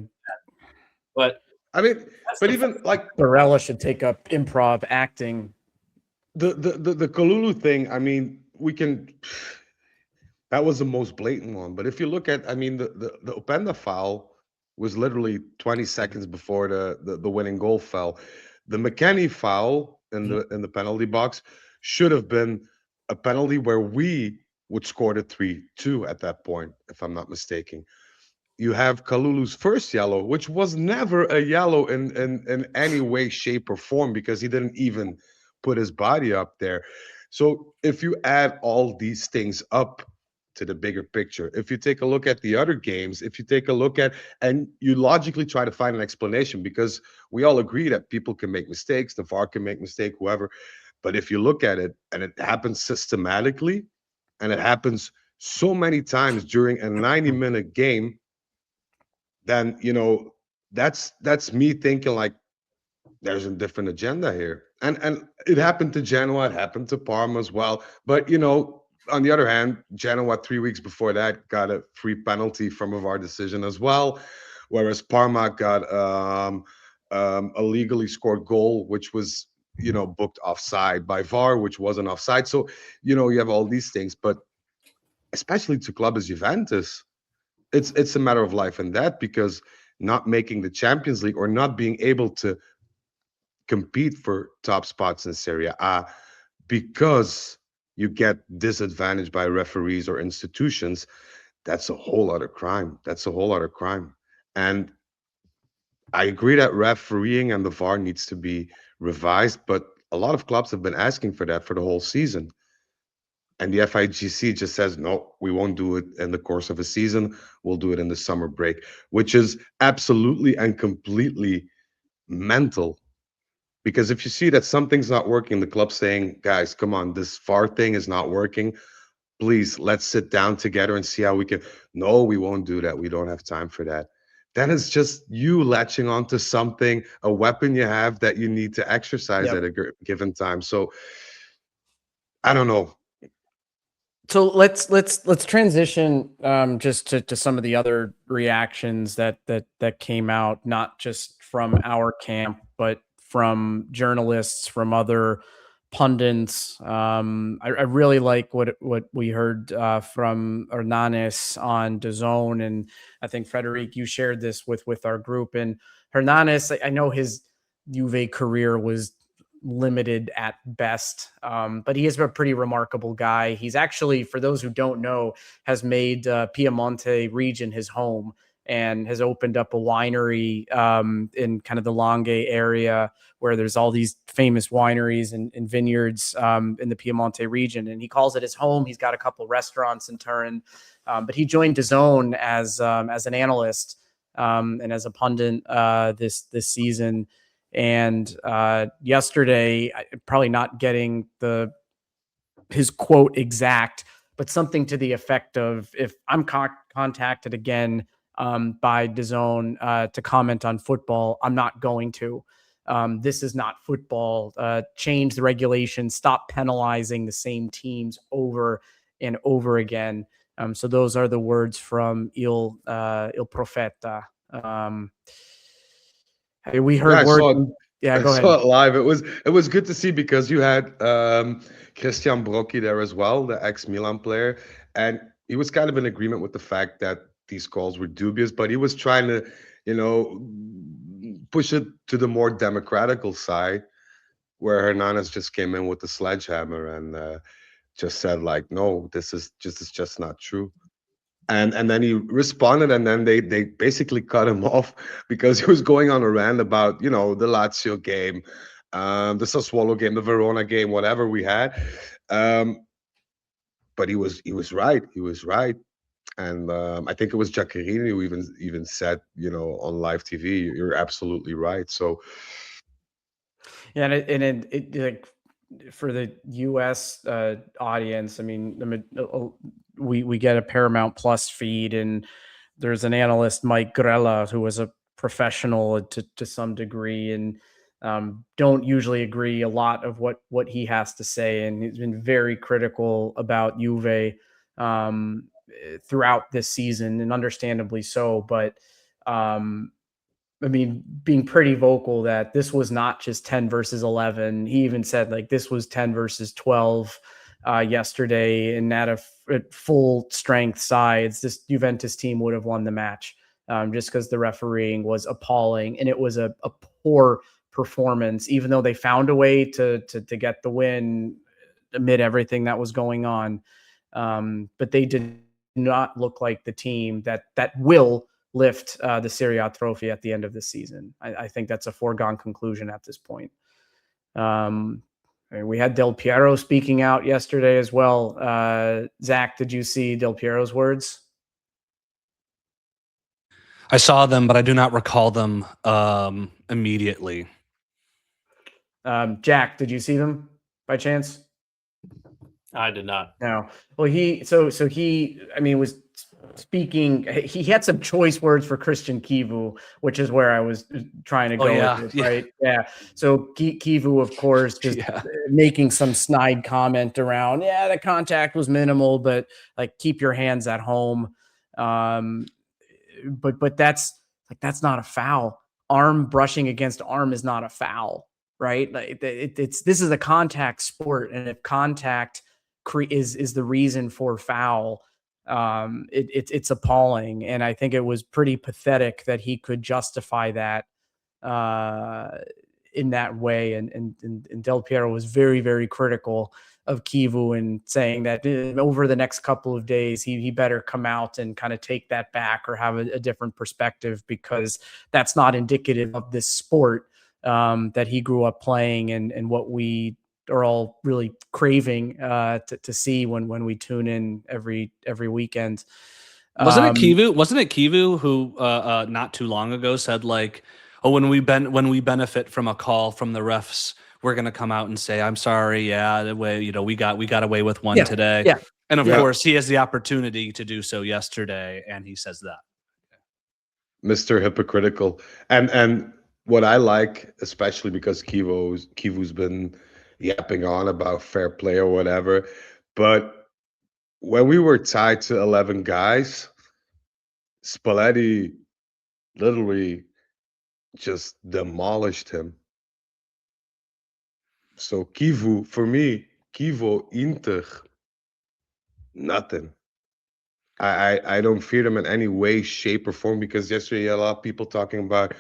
E: But
D: I mean, but even like
B: Barella should take up improv acting.
D: The Kalulu thing. I mean, we can. That was the most blatant one. But if you look at, I mean, the Openda foul was literally 20 seconds before the winning goal fell. The McKenney foul in the penalty box should have been a penalty where we would score the 3-2 at that point, if I'm not mistaken. You have Kalulu's first yellow, which was never a yellow in any way, shape, or form because he didn't even put his body up there. So if you add all these things up to the bigger picture, if you take a look at the other games, if you take a look at, and you logically try to find an explanation, because we all agree that people can make mistakes, the VAR can make mistakes, whoever. But if you look at it and it happens systematically, and it happens so many times during a 90-minute game, then, you know, that's me thinking like there's a different agenda here. And it happened to Genoa, it happened to Parma as well. But, you know, on the other hand, Genoa 3 weeks before that got a free penalty from a VAR decision as well, whereas Parma got a legally scored goal, which was booked offside by VAR, which wasn't offside. So you have all these things, but especially to club as Juventus, it's a matter of life and death, because not making the Champions League or not being able to compete for top spots in Serie A because you get disadvantaged by referees or institutions, that's a whole other crime. That's a whole other crime. And I agree that refereeing and the VAR needs to be revised, but a lot of clubs have been asking for that for the whole season. And the FIGC just says, no, we won't do it in the course of a season. We'll do it in the summer break, which is absolutely and completely mental. Because if you see that something's not working, the club's saying, guys, come on, this VAR thing is not working. Please, let's sit down together and see how we can. No, we won't do that. We don't have time for that. Then it's just you latching onto something, a weapon you have that you need to exercise at a given time. So I don't know.
B: So let's transition just to some of the other reactions that came out, not just from our camp, but from journalists, from other pundits. I really like what we heard from Hernanes on DAZN, and I think Frederic, you shared this with our group. And Hernanes, I know his Juve career was limited at best, but he is a pretty remarkable guy. He's actually, for those who don't know, has made Piemonte region his home and has opened up a winery in kind of the Langhe area, where there's all these famous wineries and vineyards in the Piemonte region. And he calls it his home. He's got a couple restaurants in Turin, but he joined DAZN as an analyst and as a pundit this season. And yesterday, probably not getting his quote exact, but something to the effect of, if I'm contacted again by DAZN to comment on football, I'm not going to. This is not football. Change the regulations. Stop penalizing the same teams over and over again. So those are the words from Il Profeta. We heard words.
D: Yeah, go ahead. I saw it live. It was good to see, because you had Christian Brocchi there as well, the ex-Milan player, and he was kind of in agreement with the fact that these calls were dubious, but he was trying to, push it to the more democratical side, where Hernanes just came in with the sledgehammer and just said, like, no, this is just not true. And then he responded, and then they basically cut him off because he was going on a rant about, the Lazio game, the Sassuolo game, the Verona game, whatever we had. But he was right. He was right. And I think it was Giaccherini who even said, on live TV, you're absolutely right. So
B: yeah, and it like, for the U.S. audience, I mean, we get a Paramount Plus feed, and there's an analyst, Mike Grella, who was a professional to some degree, and don't usually agree a lot of what he has to say, and he's been very critical about Juve throughout this season, and understandably so. But I mean, being pretty vocal that this was not just 10 versus 11. He even said, like, this was 10 versus 12 yesterday, and at full strength sides, this Juventus team would have won the match just because the refereeing was appalling, and it was a poor performance, even though they found a way to get the win amid everything that was going on. But they did not look like the team that will lift the Serie A trophy at the end of the season. I think that's a foregone conclusion at this point. We had Del Piero speaking out yesterday as well. Zach, did you see Del Piero's words?
C: I saw them, but I do not recall them immediately.
B: Jack, did you see them by chance?
E: I did not.
B: No. Well, he was speaking, he had some choice words for Christian Kivu, which is where I was trying to go with this, right? Yeah. So Kivu, of course, just making some snide comment around, the contact was minimal, but like keep your hands at home. But that's not a foul. Arm brushing against arm is not a foul, right? Like this is a contact sport, and if contact is the reason for foul, it's appalling. And I think it was pretty pathetic that he could justify that in that way. And Del Piero was very, very critical of Kivu and saying that over the next couple of days, he better come out and kind of take that back or have a different perspective, because that's not indicative of this sport that he grew up playing and what we are all really craving to see when we tune in every weekend.
C: Wasn't it Kivu who not too long ago said like, oh, when we benefit from a call from the refs, we're going to come out and say, I'm sorry. Yeah. The way, we got away with one today.
B: Yeah.
C: And of course he has the opportunity to do so yesterday. And he says that.
D: Mr. Hypocritical. And what I like, especially because Kivu's been yapping on about fair play or whatever, but when we were tied to 11 guys, Spalletti literally just demolished him. So Kivu, for me, Inter, nothing. I don't fear them in any way, shape, or form, because yesterday a lot of people talking about,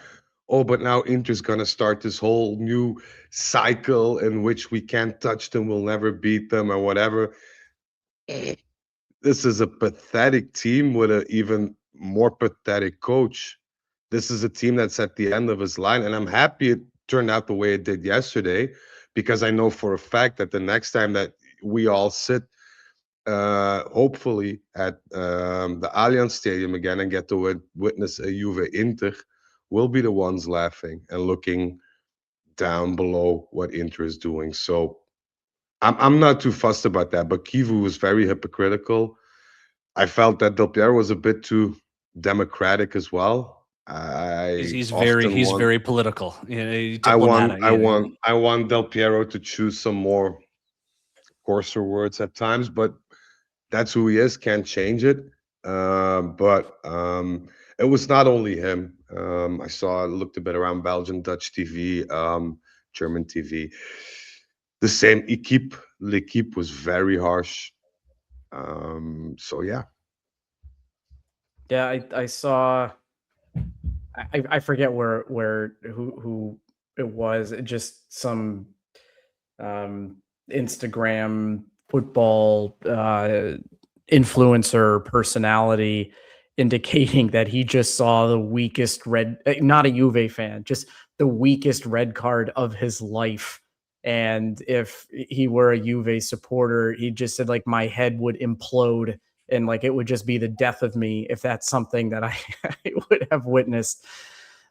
D: oh, but now Inter's going to start this whole new cycle in which we can't touch them, we'll never beat them, or whatever. This is a pathetic team with an even more pathetic coach. This is a team that's at the end of his line, and I'm happy it turned out the way it did yesterday, because I know for a fact that the next time that we all sit, hopefully at the Allianz Stadium again and get to witness a Juve Inter, we'll be the ones laughing and looking down below what Inter is doing. So I'm not too fussed about that, but Kivu was very hypocritical. I felt that Del Piero was a bit too democratic as well.
C: He's very political.
D: I want Del Piero to choose some more coarser words at times, but that's who he is. Can't change it. But it was not only him. I looked a bit around Belgian, Dutch TV, German TV. The same L'Equipe was very harsh. So yeah.
B: Yeah, I saw. I forget who it was. Just some Instagram football influencer personality indicating that he just saw the weakest not a Juve fan, just the weakest red card of his life. And if he were a Juve supporter, he just said, like, my head would implode and like it would just be the death of me if that's something that I would have witnessed.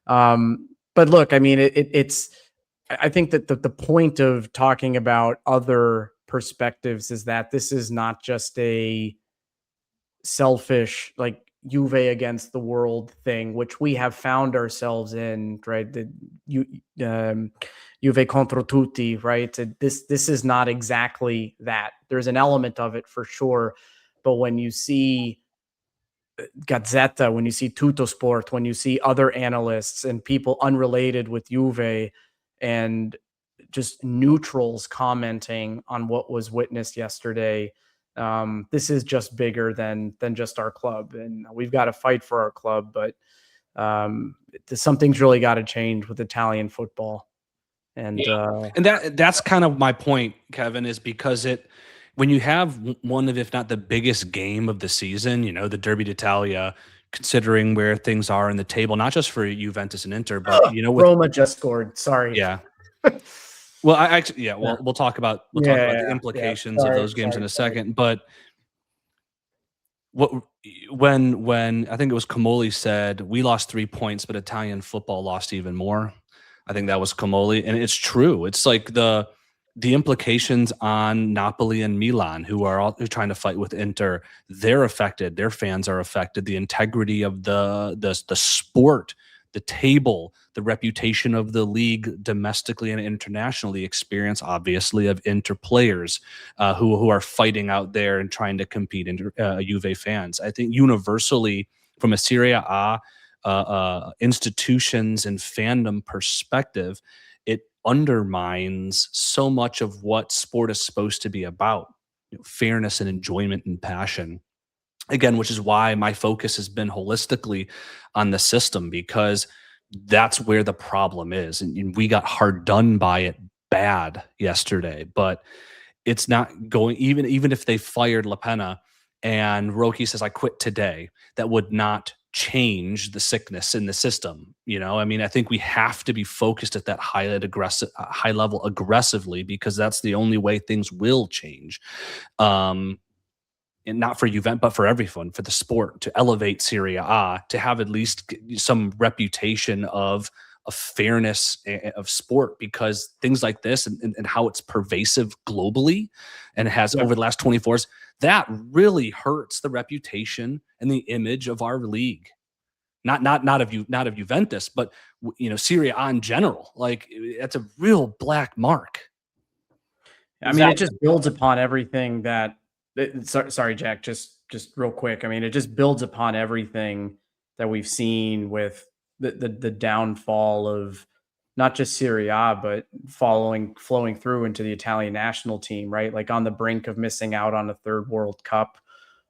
B: But look, I mean, I think that the point of talking about other perspectives is that this is not just a selfish, like, Juve against the world thing, which we have found ourselves in, right? Juve contro tutti, right? This is not exactly that. There's an element of it for sure. But when you see Gazzetta, when you see Tuttosport, when you see other analysts and people unrelated with Juve and just neutrals commenting on what was witnessed yesterday, this is just bigger than just our club. And we've got to fight for our club, but something's really got to change with Italian football. And
C: that's kind of my point, Kevin, is because when you have one of, if not the biggest game of the season, the Derby d'Italia, considering where things are in the table, not just for Juventus and Inter, but
B: Roma just scored. Sorry.
C: Yeah. Well, we'll talk about the implications of those games in a second. But when I think it was Comoli said we lost 3 points, but Italian football lost even more. I think that was Comoli, and it's true. It's like the the implications on Napoli and Milan, who are all trying to fight with Inter, they're affected. Their fans are affected. The integrity of the sport, the table, the reputation of the league domestically and internationally, experience obviously of Inter players who are fighting out there and trying to compete. Juve fans, I think universally from a Serie A institutions and fandom perspective, it undermines so much of what sport is supposed to be about, fairness and enjoyment and passion. Again, which is why my focus has been holistically on the system, because that's where the problem is. And we got hard done by it bad yesterday, but it's not going, even if they fired La Pena and Roki says, I quit today, that would not change the sickness in the system. I mean, I think we have to be focused at that high level aggressively, because that's the only way things will change. And not for Juventus, but for everyone, for the sport, to elevate Serie A, to have at least some reputation of fairness of sport, because things like this and how it's pervasive globally and it has over the last 24 years, that really hurts the reputation and the image of our league. Not of Juventus, but Serie A in general. Like, that's a real black mark.
B: I mean, it just builds upon everything that. Sorry, Jack. Just real quick. I mean, it just builds upon everything that we've seen with the downfall of not just Serie A, but flowing through into the Italian national team, right? Like, on the brink of missing out on a third World Cup.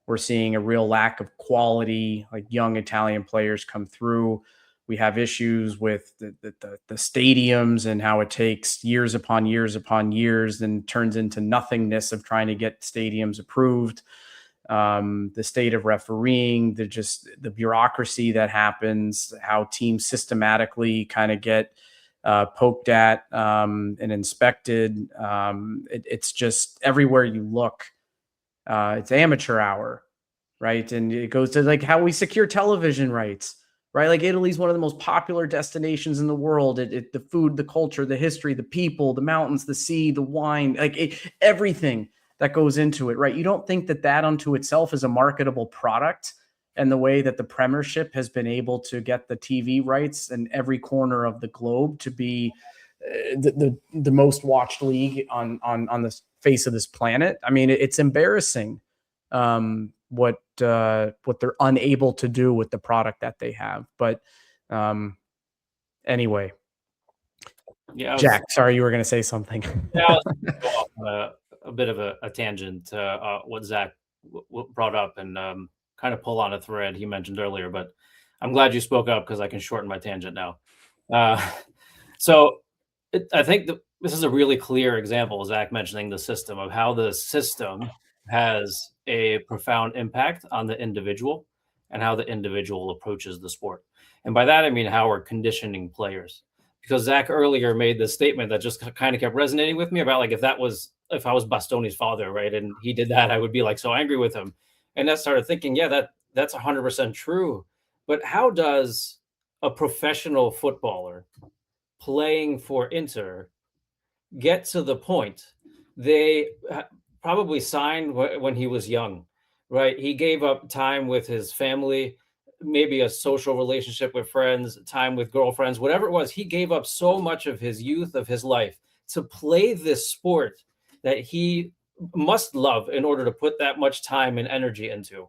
B: We're seeing a real lack of quality, like young Italian players come through. We have issues with the stadiums and how it takes years upon years upon years and turns into nothingness of trying to get stadiums approved. The state of refereeing, the bureaucracy that happens, how teams systematically kind of get poked at and inspected. It's just everywhere you look. It's amateur hour, right? And it goes to like how we secure television rights, right? Like, Italy's one of the most popular destinations in the world. The food, the culture, the history, the people, the mountains, the sea, the wine, everything that goes into it, right? You don't think that unto itself is a marketable product, and the way that the Premiership has been able to get the TV rights in every corner of the globe to be the most watched league on the face of this planet. I mean, it's embarrassing what they're unable to do with the product that they have. But anyway, Jack, sorry, you were going to say something.
E: Yeah, a bit of a tangent what Zach brought up, and kind of pull on a thread he mentioned earlier. But I'm glad you spoke up, because I can shorten my tangent now. I think this is a really clear example, Zach mentioning the system, of how the system has a profound impact on the individual and how the individual approaches the sport. And by that, I mean how we're conditioning players. Because Zach earlier made this statement that just kind of kept resonating with me about, like, if I was Bastoni's father, right, and he did that, I would be like so angry with him. And I started thinking, yeah, that's 100% true. But how does a professional footballer playing for Inter get to the point? They probably signed when he was young, right? He gave up time with his family, maybe a social relationship with friends, time with girlfriends, whatever it was. He gave up so much of his youth, of his life, to play this sport that he must love in order to put that much time and energy into.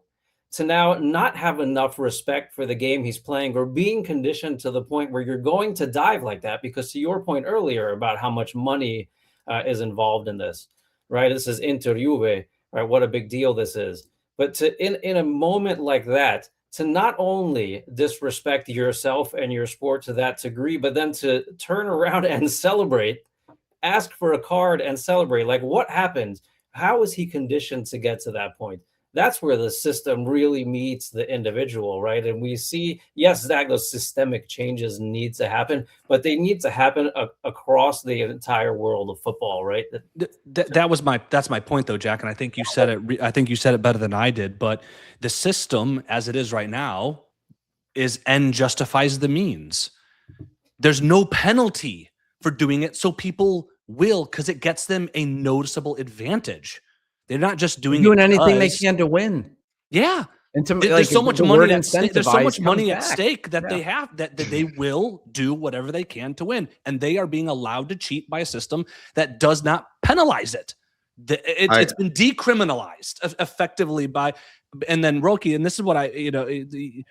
E: To now not have enough respect for the game he's playing, or being conditioned to the point where you're going to dive like that, because to your point earlier about how much money is involved in this, right? This is Inter Juve, right? What a big deal this is. But in a moment like that, to not only disrespect yourself and your sport to that degree, but then to turn around and celebrate, ask for a card and celebrate. Like, what happened? How is he conditioned to get to that point? That's where the system really meets the individual, right? And we see, yes, Zach, those systemic changes need to happen, but they need to happen across the entire world of football, right?
C: That's my point, though, Jack. And I think you said it. I think you said it better than I did. But the system, as it is right now, is end justifies the means. There's no penalty for doing it, so people will, because it gets them a noticeable advantage. They're not just doing
B: anything they can to win.
C: Yeah.
B: And
C: there's so much money at stake. There's so much money at
B: back.
C: stake that they have that they will do whatever they can to win, and they are being allowed to cheat by a system that does not penalize it. It's been decriminalized effectively by. And then Roki, and this is what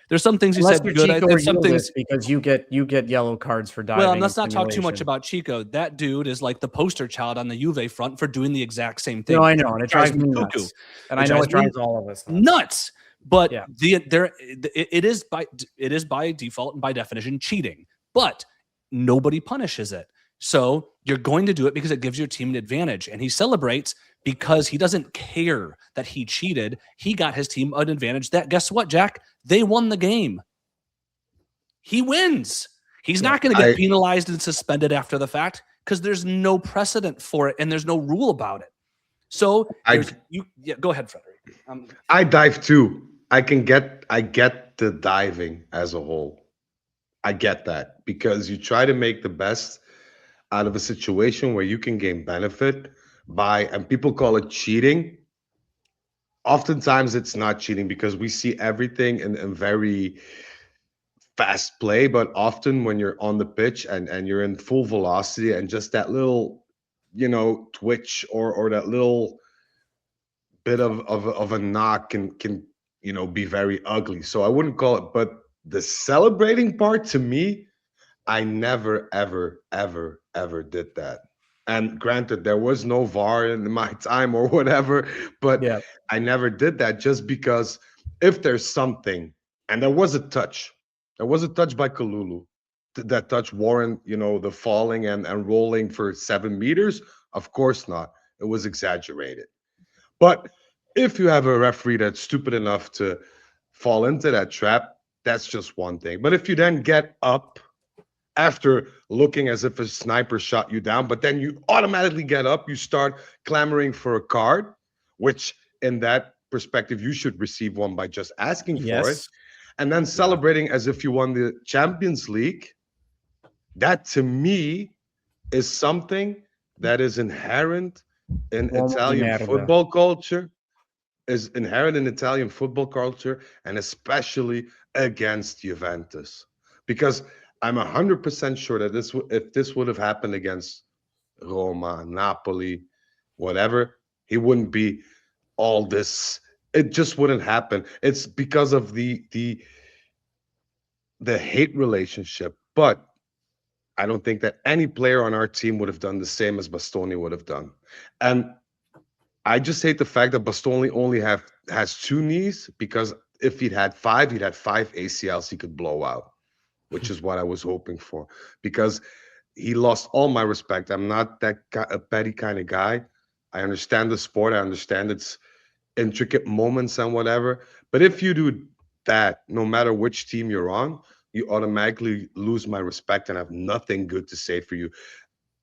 C: there's some things you said good. There's some things
B: because you get yellow cards for diving.
C: Well, let's not talk too much about Chico. That dude is like the poster child on the Juve front for doing the exact same thing.
B: No, I know, and it drives me nuts. And I know it drives all of us
C: nuts. But it is by default and by definition cheating. But nobody punishes it. So you're going to do it because it gives your team an advantage. And he celebrates because he doesn't care that he cheated. He got his team an advantage that, guess what, Jack? They won the game. He wins. He's not going to get penalized and suspended after the fact because there's no precedent for it and there's no rule about it. So go ahead, Frederic.
D: I dive too. I get the diving as a whole. I get that because you try to make the best out of a situation where you can gain benefit by, and people call it cheating. Oftentimes it's not cheating because we see everything in very fast play, but often when you're on the pitch and you're in full velocity and just that little, twitch or that little bit of a knock can be very ugly. So I wouldn't call it, but the celebrating part to me, I never, ever, ever, ever did that. And granted, there was no VAR in my time or whatever, but I never did that just because if there's something, and there was a touch by Kalulu, that touch warrant, the falling and rolling for 7 meters? Of course not. It was exaggerated. But if you have a referee that's stupid enough to fall into that trap, that's just one thing. But if you then get up after looking as if a sniper shot you down, but then you automatically get up, you start clamoring for a card, which in that perspective, you should receive one by just asking for it. And then celebrating as if you won the Champions League. That to me is something that is inherent in Italian football culture, and especially against Juventus. Because I'm 100% sure that if this would have happened against Roma, Napoli, whatever, he wouldn't be all this. It just wouldn't happen. It's because of the hate relationship. But I don't think that any player on our team would have done the same as Bastoni would have done. And I just hate the fact that Bastoni only has 2 knees, because if he'd had 5 ACLs he could blow out, which is what I was hoping for, because he lost all my respect. I'm not a petty kind of guy. I understand the sport. I understand its intricate moments and whatever. But if you do that, no matter which team you're on, you automatically lose my respect and have nothing good to say for you.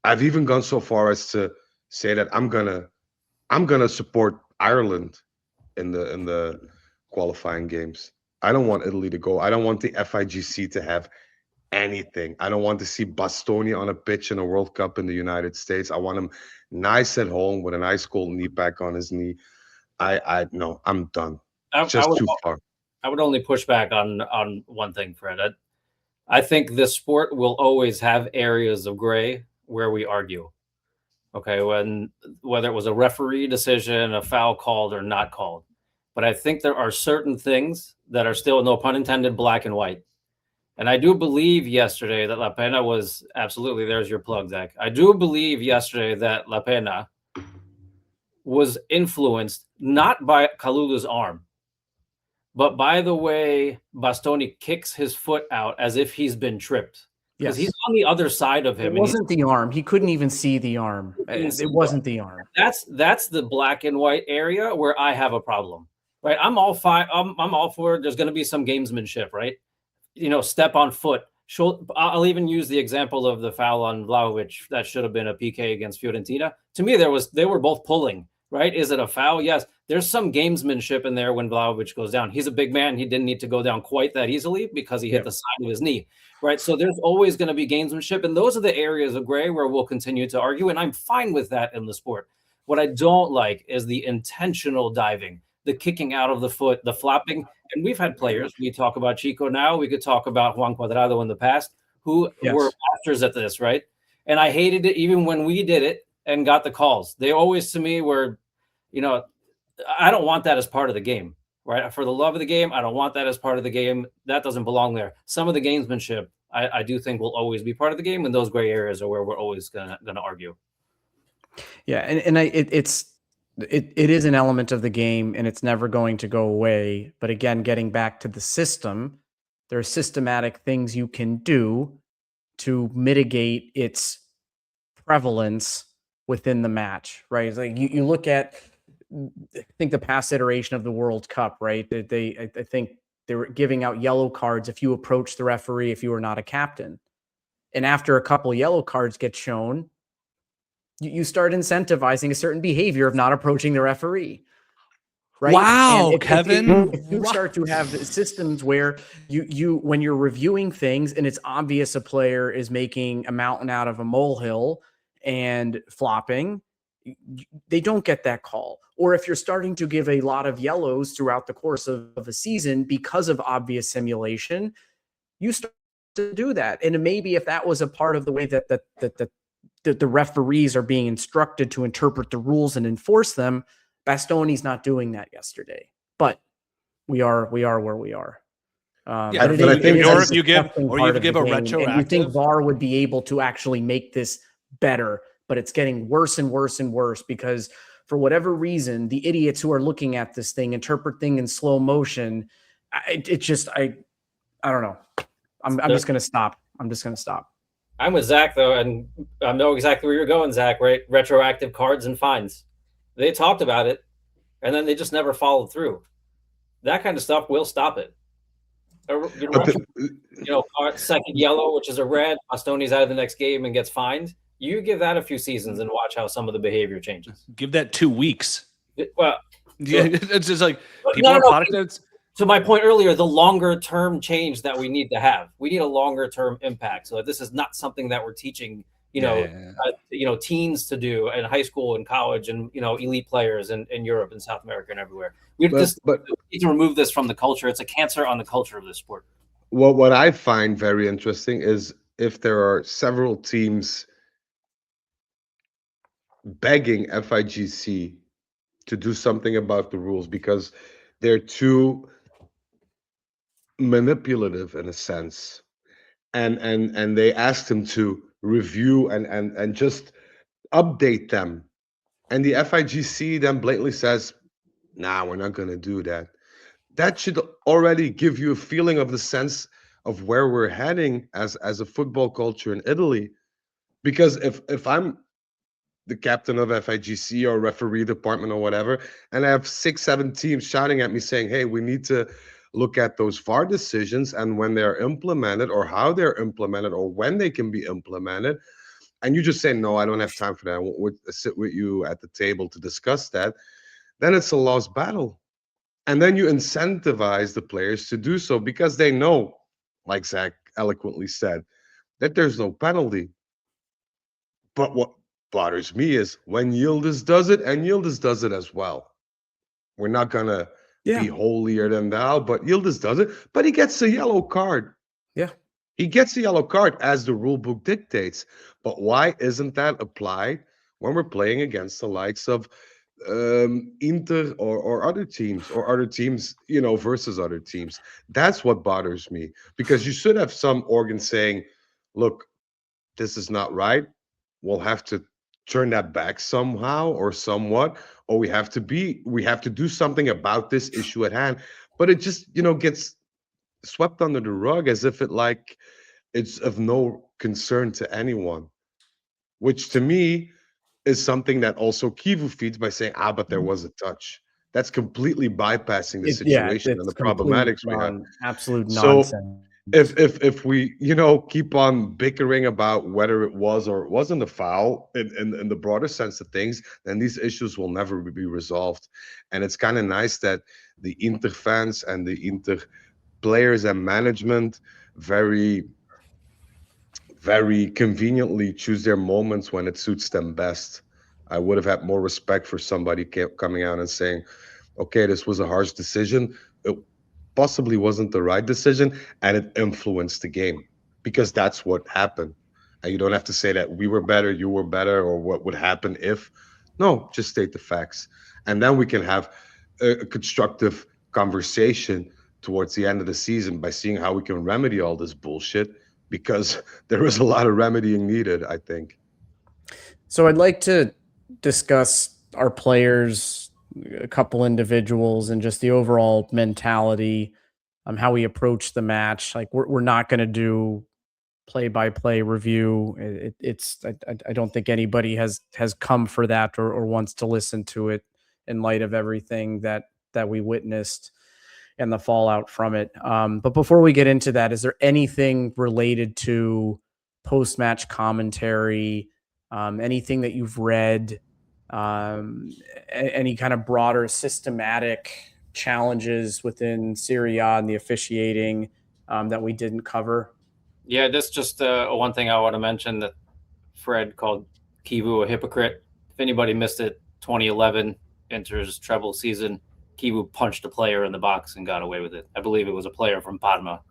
D: I've even gone so far as to say that I'm gonna support Ireland in the qualifying games. I don't want Italy to go. I don't want the FIGC to have anything. I don't want to see Bastoni on a pitch in a World Cup in the United States. I want him nice at home with an ice cold knee pack on his knee. No, I'm done. Just too far.
E: I would only push back on one thing, Fred. I think this sport will always have areas of gray where we argue. Okay, whether it was a referee decision, a foul called or not called. But I think there are certain things that are still, no pun intended, black and white. And I do believe yesterday that La Pena was absolutely, there's your plug, Zach. I do believe yesterday that La Pena was influenced not by Kalulu's arm, but by the way Bastoni kicks his foot out as if he's been tripped. Because he's on the other side of him.
B: It wasn't the arm. He couldn't even see the arm. It wasn't the arm.
E: That's the black and white area where I have a problem. Right? I'm all fine. I'm all for, there's going to be some gamesmanship, right? Step on foot. I'll even use the example of the foul on Vlahovic that should have been a PK against Fiorentina. To me, they were both pulling, right? Is it a foul? Yes. there's some gamesmanship in there when Vlahovic goes down. He's a big man. He didn't need to go down quite that easily because he hit the side of his knee, right? So there's always going to be gamesmanship. And those are the areas of gray where we'll continue to argue. And I'm fine with that in the sport. What I don't like is the intentional diving, the kicking out of the foot, the flopping. And we've had players, we talk about Chico now, we could talk about Juan Cuadrado in the past, who were masters at this, right? And I hated it even when we did it and got the calls. They always, to me, were, I don't want that as part of the game, right? For the love of the game, I don't want that as part of the game. That doesn't belong there. Some of the gamesmanship, I do think will always be part of the game, and those gray areas are where we're always gonna argue.
B: Yeah, it is an element of the game, and it's never going to go away. But again, getting back to the system, there are systematic things you can do to mitigate its prevalence within the match, right? It's like you look at, I think, the past iteration of the World Cup, right? I think they were giving out yellow cards if you approach the referee if you were not a captain. And after a couple yellow cards get shown, you start incentivizing a certain behavior of not approaching the referee. Right?
C: Wow,
B: if,
C: Kevin.
B: If you start to have systems where you when you're reviewing things and it's obvious a player is making a mountain out of a molehill and flopping, they don't get that call. Or if you're starting to give a lot of yellows throughout the course of a season because of obvious simulation, you start to do that. And maybe if that was a part of the way that the referees are being instructed to interpret the rules and enforce them, Bastoni's not doing that yesterday. But we are where we are.
C: But I think, or if you give a retroactive,
B: and you think VAR would be able to actually make this better, but it's getting worse and worse and worse because for whatever reason, the idiots who are looking at this thing interpret things in slow motion. I don't know. I'm just going to stop.
E: I'm with Zach, though, and I know exactly where you're going, Zach, right? Retroactive cards and fines. They talked about it, and then they just never followed through. That kind of stuff will stop it. Second yellow, which is a red, Bastoni's out of the next game and gets fined. You give that a few seasons and watch how some of the behavior changes.
C: Give that 2 weeks.
E: Well,
C: yeah, it's just like people are product notes.
E: To my point earlier, the longer term change that we need to have, we need a longer term impact. So this is not something that we're teaching, teens to do in high school and college and, elite players in Europe and South America and everywhere. We need to remove this from the culture. It's a cancer on the culture of this sport.
D: Well, what I find very interesting is if there are several teams begging FIGC to do something about the rules because they're too manipulative in a sense, and they asked him to review and just update them, and the FIGC then blatantly says, "Nah, we're not going to do that." That should already give you a feeling of the sense of where we're heading as a football culture in Italy. Because if I'm the captain of FIGC or referee department or whatever, and I have 6-7 teams shouting at me saying, "Hey, we need to look at those VAR decisions and when they're implemented or how they're implemented or when they can be implemented," and you just say, "No, I don't have time for that. I won't sit with you at the table to discuss that," then it's a lost battle. And then you incentivize the players to do so because they know, like Zach eloquently said, that there's no penalty. But what bothers me is when Yildiz does it, and Yildiz does it as well. We're not going to be holier than thou, but Yildiz does it. But he gets a yellow card. Yeah. He gets a yellow card as the rule book dictates. But why isn't that applied when we're playing against the likes of Inter or other teams versus other teams? That's what bothers me, because you should have some organ saying, "Look, this is not right. We'll have to turn that back somehow or somewhat, or we have to do something about this issue at hand." But it just gets swept under the rug as if it's of no concern to anyone, which to me is something that also Kivu feeds by saying, but there was a touch. That's completely bypassing the situation and the problematics we have.
B: Absolute nonsense.
D: if we keep on bickering about whether it was or it wasn't a foul in the broader sense of things, then these issues will never be resolved. And it's kind of nice that the Inter fans and the Inter players and management very very conveniently choose their moments when it suits them best. I would have had more respect for somebody coming out and saying, okay, this was a harsh decision. It possibly wasn't the right decision, and it influenced the game, because that's what happened. And you don't have to say that we were better, you were better, or what would happen if. No, just state the facts. And then we can have a constructive conversation towards the end of the season by seeing how we can remedy all this bullshit, because there is a lot of remedying needed, I think.
B: So I'd like to discuss our players, a couple individuals, and just the overall mentality, how we approach the match. Like we're not going to do play-by-play review. I don't think anybody has come for that or wants to listen to it in light of everything that we witnessed and the fallout from it. But before we get into that, is there anything related to post-match commentary, anything that you've read, any kind of broader systematic challenges within Serie A and the officiating that we didn't cover?
E: Yeah, this just one thing I want to mention, that Fred called Kivu a hypocrite. If anybody missed it, 2011, Inter's treble season, Kivu punched a player in the box and got away with it. I believe it was a player from Parma.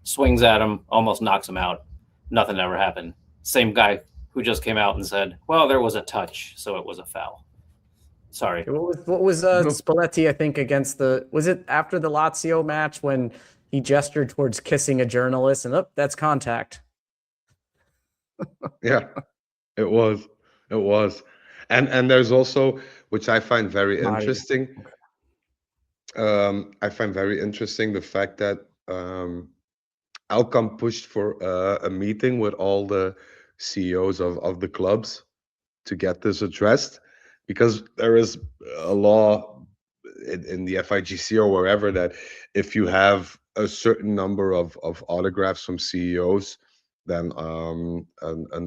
E: Swings at him, almost knocks him out. Nothing ever happened. Same guy who just came out and said, well, there was a touch, so it was a foul. Sorry.
B: What was Spalletti, I think, against was it after the Lazio match when he gestured towards kissing a journalist and that's contact?
D: Yeah, it was. And there's also, which I find very interesting, the fact that Elkann pushed for a meeting with all the CEOs of the clubs to get this addressed, because there is a law in the FIGC or wherever that if you have a certain number of autographs from CEOs, then an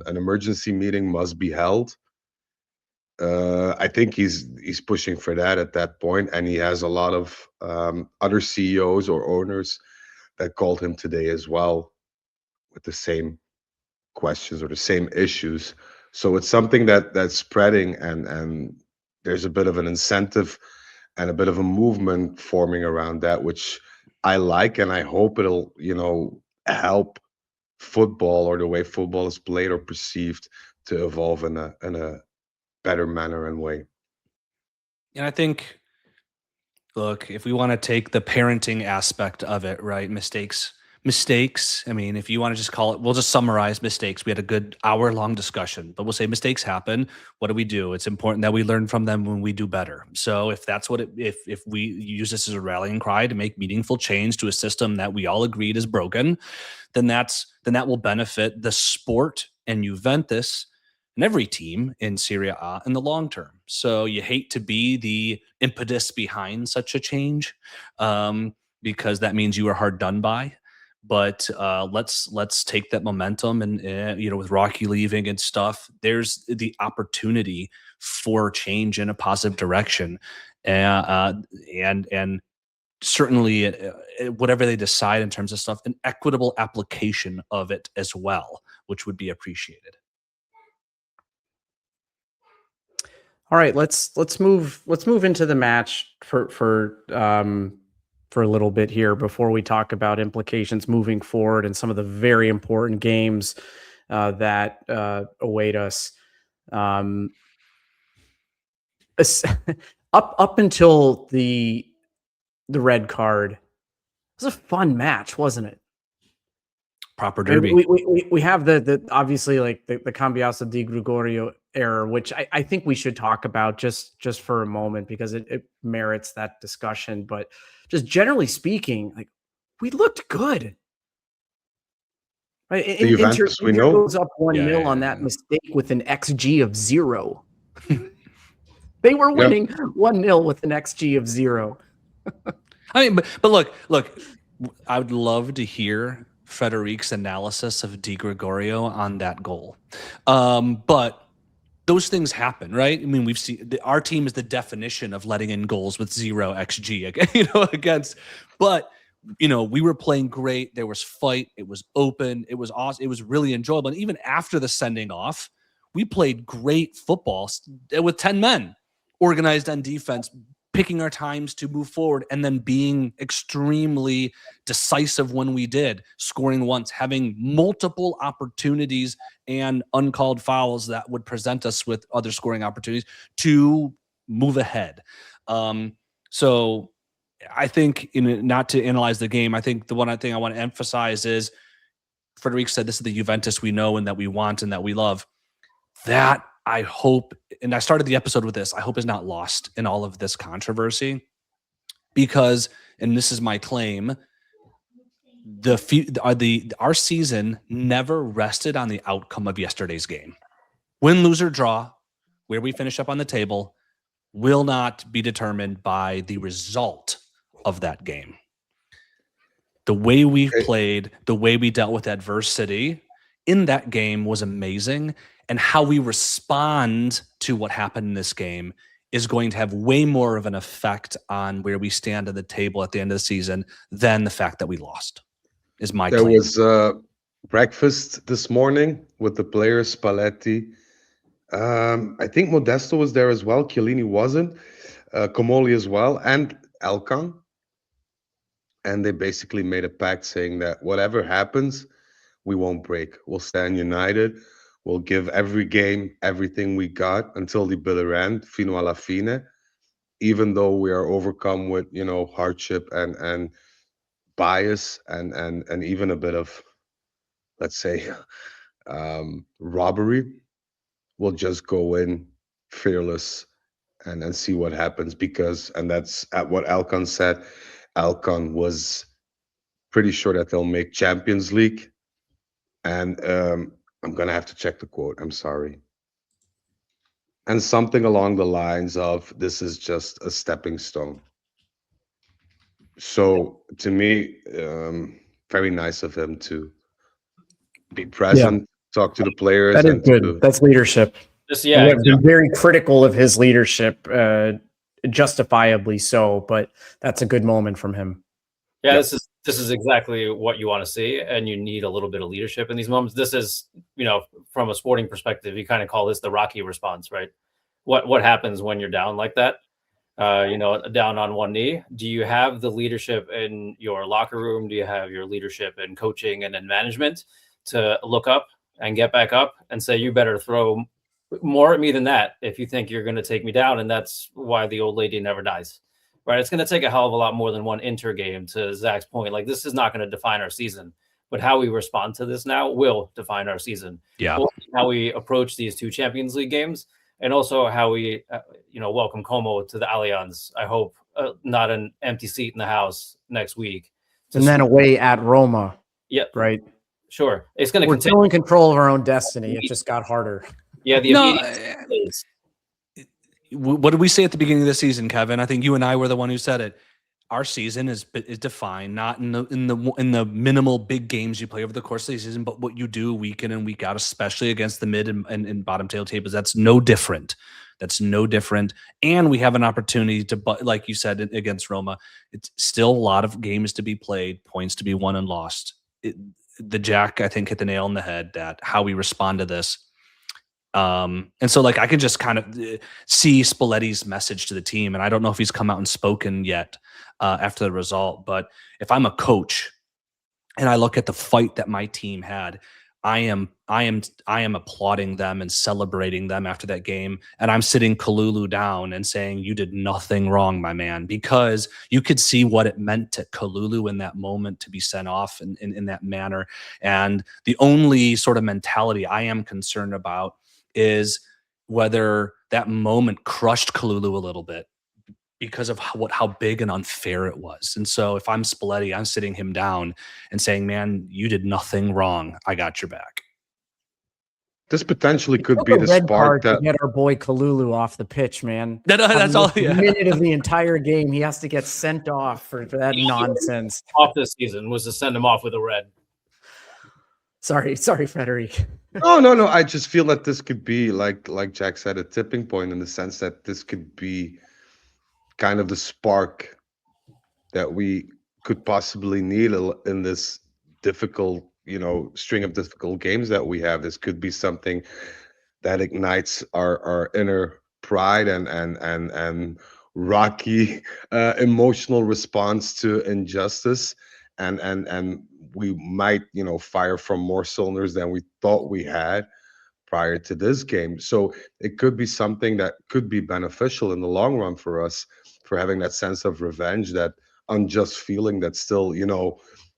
D: emergency meeting must be held. I think he's pushing for that at that point, and he has a lot of other CEOs or owners that called him today as well with the same questions or the same issues. So it's something that's spreading, and there's a bit of an incentive and a bit of a movement forming around that, which I like, and I hope it'll help football, or the way football is played or perceived, to evolve in a better manner and way.
C: And I think, look, if we want to take the parenting aspect of it, right? Mistakes. I mean, if you want to just call it, we'll just summarize mistakes. We had a good hour-long discussion, but we'll say mistakes happen. What do? It's important that we learn from them when we do better. So if that's what if we use this as a rallying cry to make meaningful change to a system that we all agreed is broken, then that will benefit the sport and Juventus and every team in Serie A in the long term. So you hate to be the impetus behind such a change, because that means you are hard done by. But let's take that momentum, and with Rocky leaving and stuff, there's the opportunity for change in a positive direction, and certainly whatever they decide in terms of stuff, an equitable application of it as well, which would be appreciated.
B: All right, let's move into the match for a little bit here before we talk about implications moving forward and some of the very important games that await us. Up until the red card, it was a fun match, wasn't it?
C: Proper derby.
B: We have the obviously like the Cambiasso di Gregorio error, which I think we should talk about just for a moment, because it merits that discussion. But just generally speaking, like, we looked good. Right?
D: Juventus, we know,
B: goes up 1-0 on that mistake with an XG of 0. They were winning 1-0 with an XG of 0.
C: I mean, but look, I would love to hear Frederic's analysis of Di Gregorio on that goal. But those things happen, right? I mean, we've seen our team is the definition of letting in goals with 0 XG, against. But we were playing great. There was fight. It was open. It was awesome. It was really enjoyable. And even after the sending off, we played great football with 10 men, organized on defense, picking our times to move forward, and then being extremely decisive when we did, scoring once, having multiple opportunities and uncalled fouls that would present us with other scoring opportunities to move ahead. So I think, not to analyze the game, I think the one thing I want to emphasize is Frederic said this is the Juventus we know and that we want and that we love. That I hope, and I started the episode with this, I hope is not lost in all of this controversy, because, and this is my claim, our season never rested on the outcome of yesterday's game. Win, lose, or draw, where we finish up on the table, will not be determined by the result of that game. The way we played, the way we dealt with adversity in that game was amazing. And how we respond to what happened in this game is going to have way more of an effect on where we stand at the table at the end of the season than the fact that we lost, is my claim.
D: There was breakfast this morning with the players, Spalletti. I think Modesto was there as well. Chiellini wasn't. Comoli as well, and Elkann. And they basically made a pact saying that whatever happens, we won't break. We'll stand united. We'll give every game everything we got until the bitter end, fino alla fine, even though we are overcome with, hardship and bias and even a bit of, let's say, robbery. We'll just go in fearless and see what happens, because, and that's at what Elkann said. Elkann was pretty sure that they'll make Champions League. And I'm going to have to check the quote. I'm sorry. And something along the lines of, this is just a stepping stone. So to me, very nice of him to be present, talk to the players.
B: That is good. That's leadership. I've been very critical of his leadership, justifiably so, but that's a good moment from him.
E: Yeah, this is exactly what you want to see, and you need a little bit of leadership in these moments. This is, from a sporting perspective, you kind of call this the Rocky response, right? What happens when you're down like that? Down on one knee. Do you have the leadership in your locker room? Do you have your leadership in coaching and in management to look up and get back up and say, you better throw more at me than that if you think you're going to take me down? And that's why the old lady never dies. Right, it's going to take a hell of a lot more than one Inter game, to Zach's point. Like, this is not going to define our season, but how we respond to this now will define our season.
C: Yeah,
E: how we approach these two Champions League games, and also how we, welcome Como to the Allianz. I hope not an empty seat in the house next week.
B: And then away at Roma.
E: Yep.
B: Right.
E: Sure. It's going to
B: continue. We're still in control of our own destiny. It just got harder.
E: Yeah.
C: What did we say at the beginning of the season, Kevin? I think you and I were the one who said it. Our season is defined not in the minimal big games you play over the course of the season, but what you do week in and week out, especially against the mid and bottom tail tables. That's no different. And we have an opportunity to, like you said, against Roma, it's still a lot of games to be played, points to be won and lost. The Jack, I think, hit the nail on the head that how we respond to this. And so, I could just kind of see Spalletti's message to the team, and I don't know if he's come out and spoken yet after the result. But if I'm a coach and I look at the fight that my team had, I am applauding them and celebrating them after that game, and I'm sitting Kalulu down and saying, "You did nothing wrong, my man," because you could see what it meant to Kalulu in that moment to be sent off in that manner. And the only sort of mentality I am concerned about is whether that moment crushed Kalulu a little bit because of how big and unfair it was. And so if I'm Spalletti, I'm sitting him down and saying, man, you did nothing wrong. I got your back.
D: This potentially could be the spark that
B: get our boy Kalulu off the pitch, man.
C: That's all. Yeah.
B: Minute of the entire game, he has to get sent off for that nonsense.
E: Off this season was to send him off with a red.
B: Sorry, Frederic.
D: No. I just feel that this could be like Jack said, a tipping point in the sense that this could be kind of the spark that we could possibly need in this difficult, string of difficult games that we have. This could be something that ignites our inner pride and rocky emotional response to injustice, and we might fire from more cylinders than we thought we had prior to this game. So it could be something that could be beneficial in the long run for us, for having that sense of revenge, that unjust feeling that still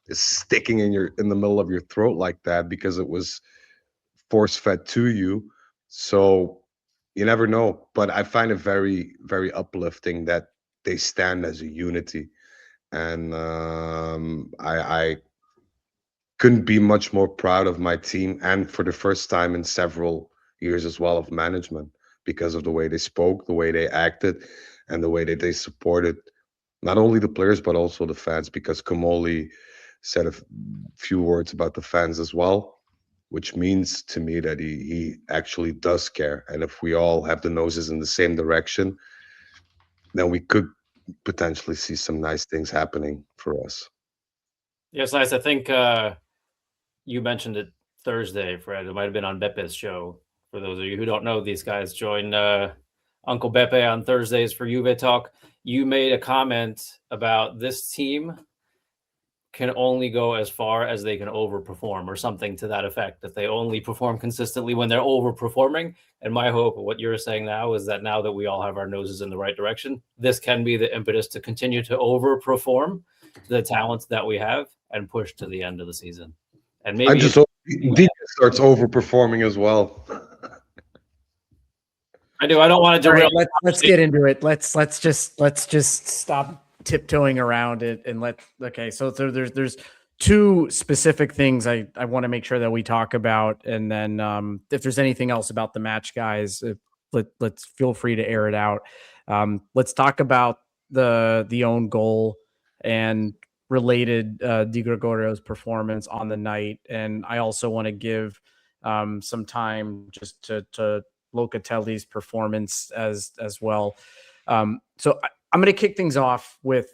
D: is sticking in the middle of your throat like that because it was force fed to you. So you never know, but I find it very, very uplifting that they stand as a unity, and I couldn't be much more proud of my team, and for the first time in several years as well, of management, because of the way they spoke, the way they acted, and the way that they supported not only the players but also the fans, because Kamoli said a few words about the fans as well, which means to me that he actually does care. And if we all have the noses in the same direction, then we could potentially see some nice things happening for us.
E: Yes, nice. I think you mentioned it Thursday, Fred. It might have been on Bepe's show. For those of you who don't know, these guys join Uncle Bepe on Thursdays for Juve Talk. You made a comment about this team can only go as far as they can overperform, or something to that effect, that they only perform consistently when they're overperforming. And my hope, what you're saying now, is that now that we all have our noses in the right direction, this can be the impetus to continue to overperform the talents that we have and push to the end of the season. And maybe
D: I just hope DJ starts overperforming as well.
E: I do. I don't want to derail.
B: Right, let's get into it. Let's just stop tiptoeing around it and so there's two specific things I want to make sure that we talk about, and then if there's anything else about the match, guys, let's feel free to air it out. Let's talk about the own goal and related Di Gregorio's performance on the night, and I also want to give some time just to Locatelli's performance as well. So I'm going to kick things off with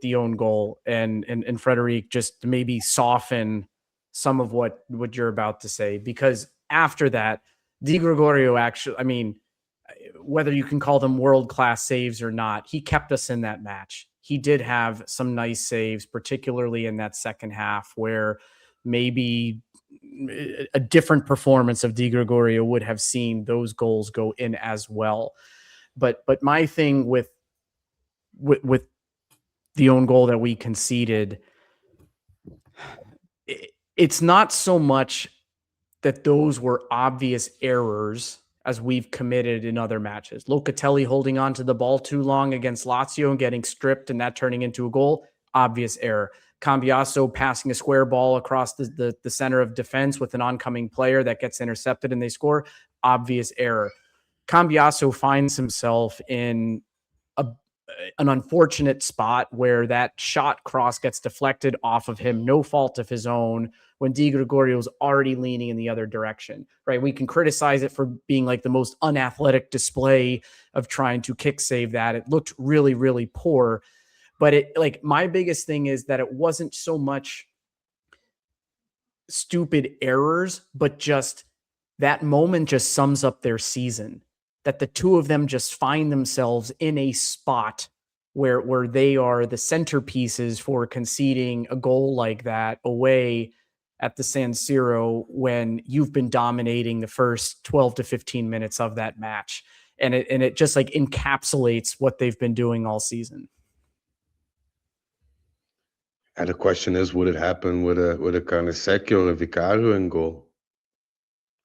B: the own goal, and Frederic, just to maybe soften some of what you're about to say, because after that, Di Gregorio actually, I mean, whether you can call them world-class saves or not, he kept us in that match. He did have some nice saves, particularly in that second half, where maybe a different performance of Di Gregorio would have seen those goals go in as well. But my thing with the own goal that we conceded, it's not so much that those were obvious errors as we've committed in other matches. Locatelli holding on to the ball too long against Lazio and getting stripped and that turning into a goal, obvious error. Cambiasso passing a square ball across the center of defense with an oncoming player that gets intercepted and they score, obvious error. Cambiasso finds himself in an unfortunate spot where that shot cross gets deflected off of him, no fault of his own, when Di Gregorio's already leaning in the other direction, right? We can criticize it for being like the most unathletic display of trying to kick save that. It looked really, really poor. But it, like, my biggest thing is that it wasn't so much stupid errors, but just that moment just sums up their season, that the two of them just find themselves in a spot where they are the centerpieces for conceding a goal like that away at the San Siro when you've been dominating the first 12 to 15 minutes of that match. And it just like encapsulates what they've been doing all season.
D: And the question is, would it happen with a Carnesecchio or a Vicario in goal?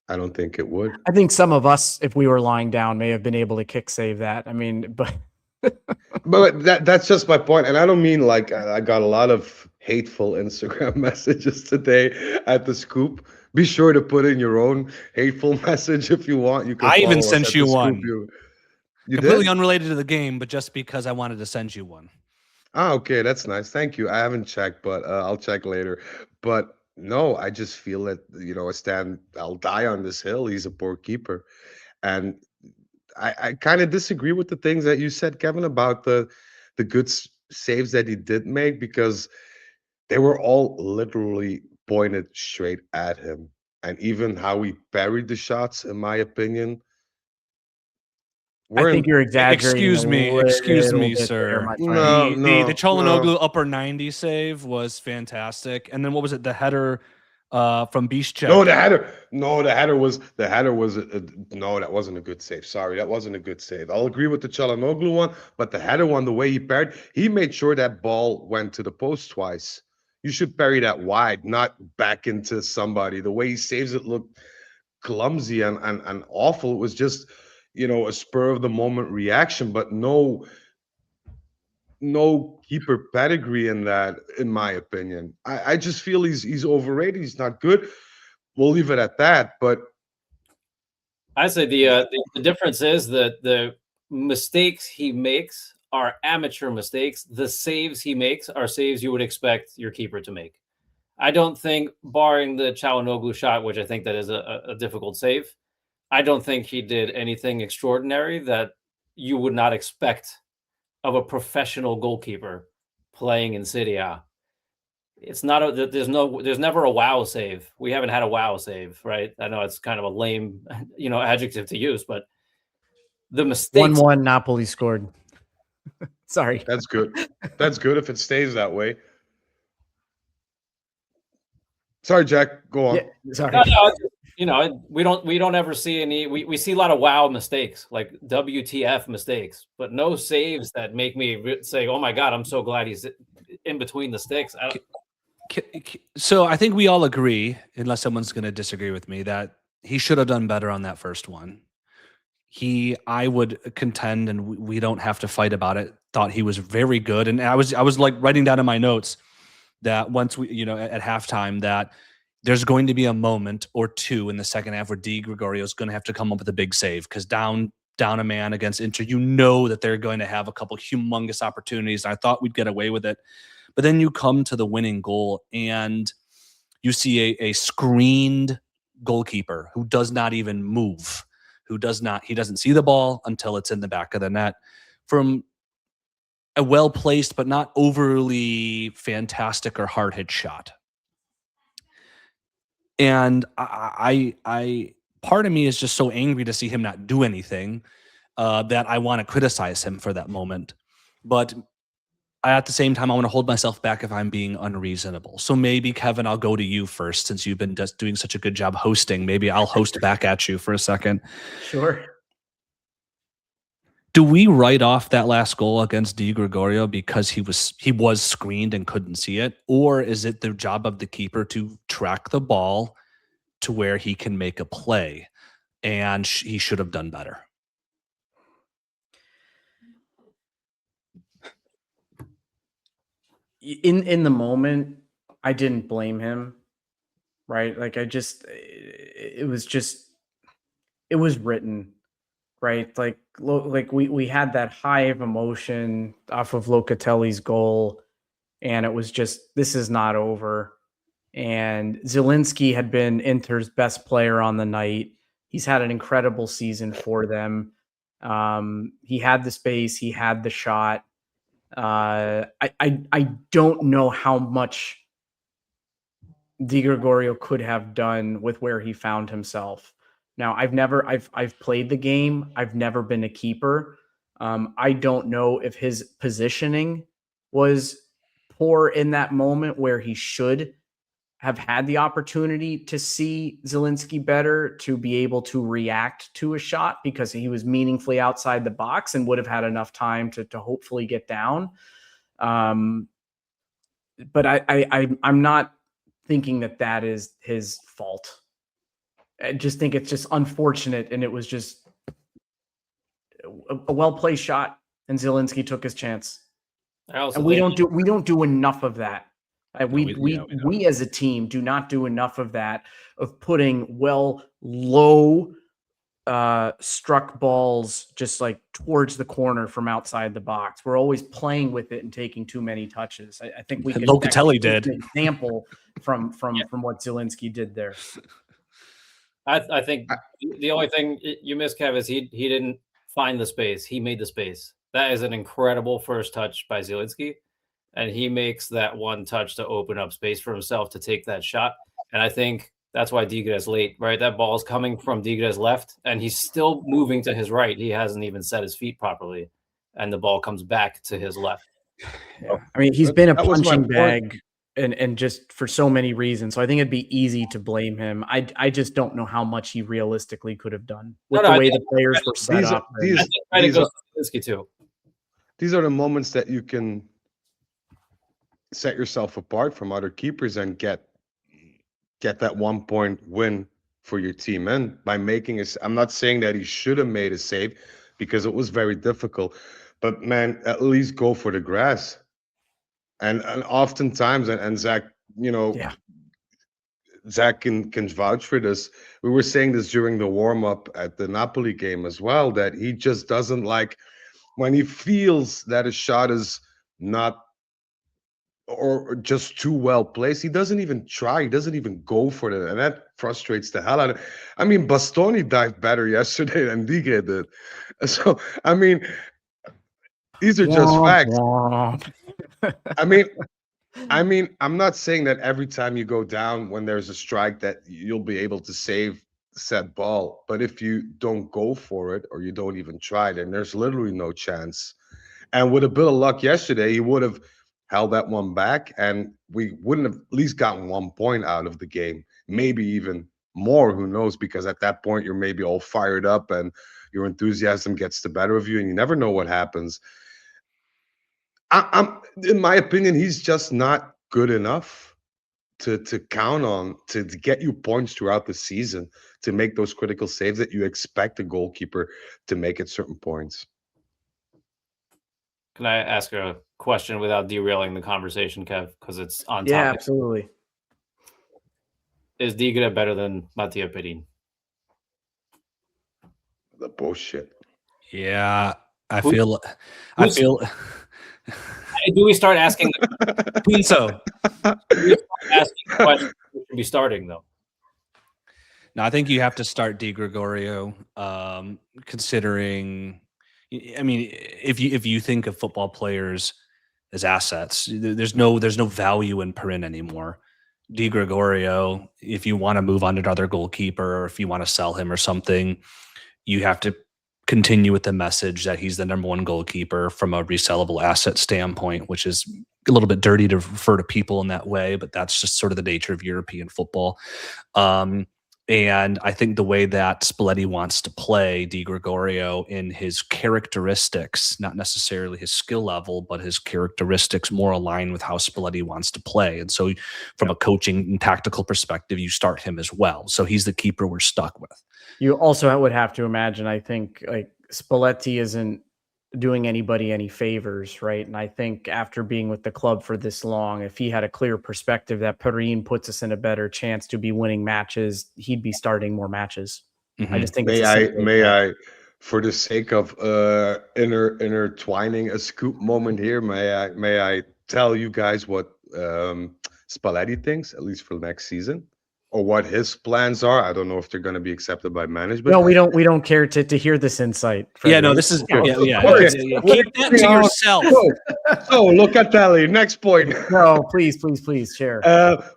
D: I don't think it would.
B: I think some of us, if we were lying down, may have been able to kick save that. I mean, but
D: that's just my point. And I don't mean like I got a lot of hateful Instagram messages today at the Scoop. Be sure to put in your own hateful message if you want. You can.
C: I even sent you one.
D: You
C: completely
D: did?
C: Unrelated to the game, but just because I wanted to send you one.
D: Ah, okay, that's nice. Thank you. I haven't checked, but I'll check later. But No, I just feel that, I'll die on this hill. He's a poor keeper. And I kind of disagree with the things that you said, Kevin, about the good saves that he did make, because they were all literally pointed straight at him. And even how he parried the shots, in my opinion,
B: I
D: weren't.
B: think you're exaggerating
C: Excuse me,
B: a little bit
C: sir.
B: there, my friend.
D: No,
C: The
D: no,
C: Çalhanoğlu upper 90 save was fantastic. And then what was it? The header from Bišćak.
D: No, the header was no, that wasn't a good save. Sorry, that wasn't a good save. I'll agree with the Çalhanoğlu one, but the header one, the way he parried, he made sure that ball went to the post twice. You should parry that wide, not back into somebody. The way he saves it looked clumsy and awful. It was just, a spur of the moment reaction, but no keeper pedigree in that, in my opinion. I just feel he's overrated. He's not good. We'll leave it at that. But
E: I say the difference is that the mistakes he makes are amateur mistakes. The saves he makes are saves you would expect your keeper to make. I don't think, barring the Çalhanoğlu shot, which I think that is a difficult save, I don't think he did anything extraordinary that you would not expect of a professional goalkeeper playing in Serie A. It's not there's never a wow save. We haven't had a wow save, right? I know it's kind of a lame, adjective to use, but the mistakes.
B: 1-1 Napoli scored. Sorry.
D: that's good. That's good if it stays that way. Sorry, Jack. Go on.
B: Yeah, sorry.
E: No, we don't ever see any. We see a lot of wow mistakes, like WTF mistakes, but no saves that make me say, "Oh my God, I'm so glad he's in between the sticks."
C: So I think we all agree, unless someone's going to disagree with me, that he should have done better on that first one. I would contend, and we don't have to fight about it, thought he was very good. And I was like writing down in my notes that once we, at halftime, that there's going to be a moment or two in the second half where Gregorio is going to have to come up with a big save, because down a man against Inter, that they're going to have a couple humongous opportunities. I thought we'd get away with it. But then you come to the winning goal and you see a screened goalkeeper who does not even move, he doesn't see the ball until it's in the back of the net, from a well-placed but not overly fantastic or hard-hit shot. And I part of me is just so angry to see him not do anything that I want to criticize him for that moment. But at the same time, I want to hold myself back if I'm being unreasonable. So maybe, Kevin, I'll go to you first, since you've been just doing such a good job hosting. Maybe I'll host back at you for a second.
B: Sure.
C: Do we write off that last goal against Gregorio because he was screened and couldn't see it? Or is it the job of the keeper to track the ball to where he can make a play? And he should have done better.
B: In the moment, I didn't blame him, right? Like it was written, right? Like we had that high of emotion off of Locatelli's goal, and it was just, this is not over. And Zielinski had been Inter's best player on the night. He's had an incredible season for them. He had the space, he had the shot. I don't know how much Gregorio could have done with where he found himself. Now, I've played the game. I've never been a keeper. I don't know if his positioning was poor in that moment where he should have had the opportunity to see Zielinski better, to be able to react to a shot, because he was meaningfully outside the box and would have had enough time to hopefully get down. But I'm not thinking that is his fault. I just think it's just unfortunate, and it was just a well-placed shot, and Zielinski took his chance. And we don't do enough of that. We as a team do not do enough of that, of putting low struck balls just like towards the corner from outside the box. We're always playing with it and taking too many touches. I think we could
C: Locatelli did
B: an example from what Zielinski did there.
E: I think the only thing you miss, Kev, is he didn't find the space. He made the space. That is an incredible first touch by Zielinski, and he makes that one touch to open up space for himself to take that shot. And I think that's why Digres late, right? That ball is coming from Digres left, and he's still moving to his right. He hasn't even set his feet properly, and the ball comes back to his left.
B: Yeah. I mean, he's been a punching bag and just for so many reasons. So I think it'd be easy to blame him. I just don't know how much he realistically could have done with the way the players were set up.
D: These are the moments that you can set yourself apart from other keepers and get that 1 point win for your team. And by making I'm not saying that he should have made a save because it was very difficult, but man, at least go for the grass. And oftentimes, and Zach, Zach can vouch for this. We were saying this during the warm-up at the Napoli game as well, that he just doesn't like when he feels that a shot is not or just too well placed. He doesn't even try. He doesn't even go for it. And that frustrates the hell out of it. I mean, Bastoni dived better yesterday than Digre did. So, I mean, these are just facts. I mean, I'm not saying that every time you go down when there's a strike that you'll be able to save said ball. But if you don't go for it or you don't even try, then there's literally no chance. And with a bit of luck yesterday, he would have held that one back and we wouldn't have at least gotten 1 point out of the game. Maybe even more, who knows? Because at that point, you're maybe all fired up and your enthusiasm gets the better of you and you never know what happens. I'm in my opinion, he's just not good enough to count on to get you points throughout the season to make those critical saves that you expect a goalkeeper to make at certain points.
E: Can I ask a question without derailing the conversation, Kev? Because it's on topic.
B: Yeah, absolutely.
E: Is Digre better than Mattia Perin?
D: The bullshit.
C: Yeah, I feel.
E: Do we start asking?
C: So,
E: do we start asking the question who should be starting though?
C: No, I think you have to start Di Gregorio, considering. I mean, if you think of football players as assets, there's no value in Perin anymore. Di Gregorio, if you want to move on to another goalkeeper or if you want to sell him or something, you have to continue with the message that he's the number one goalkeeper from a resellable asset standpoint, which is a little bit dirty to refer to people in that way, but that's just sort of the nature of European football. And I think the way that Spalletti wants to play Di Gregorio in his characteristics, not necessarily his skill level, but his characteristics more align with how Spalletti wants to play. And so from a coaching and tactical perspective, you start him as well. So he's the keeper we're stuck with.
B: You also would have to imagine, I think, like Spalletti isn't doing anybody any favors, right? And I think after being with the club for this long, if he had a clear perspective that Perin puts us in a better chance to be winning matches, he'd be starting more matches. Mm-hmm. I just think
D: may I, for the sake of intertwining a scoop moment here, may I tell you guys what Spalletti thinks, at least for next season? Or what his plans are. I don't know if they're going to be accepted by management.
B: No, we don't care to hear this insight.
C: Frederic. Yeah, no, this is okay. Keep that to yourself.
D: So Locatelli, next point.
B: No, please share.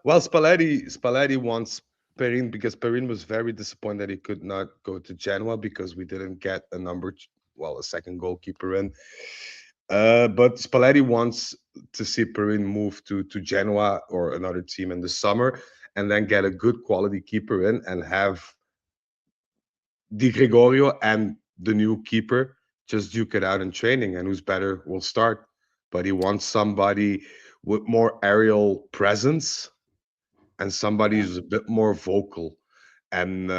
D: Well, Spalletti wants Perin because Perin was very disappointed that he could not go to Genoa because we didn't get a second goalkeeper in. But Spalletti wants to see Perin move to Genoa or another team in the summer, and then get a good quality keeper in and have Di Gregorio and the new keeper just duke it out in training, and who's better will start. But he wants somebody with more aerial presence and somebody who's a bit more vocal, and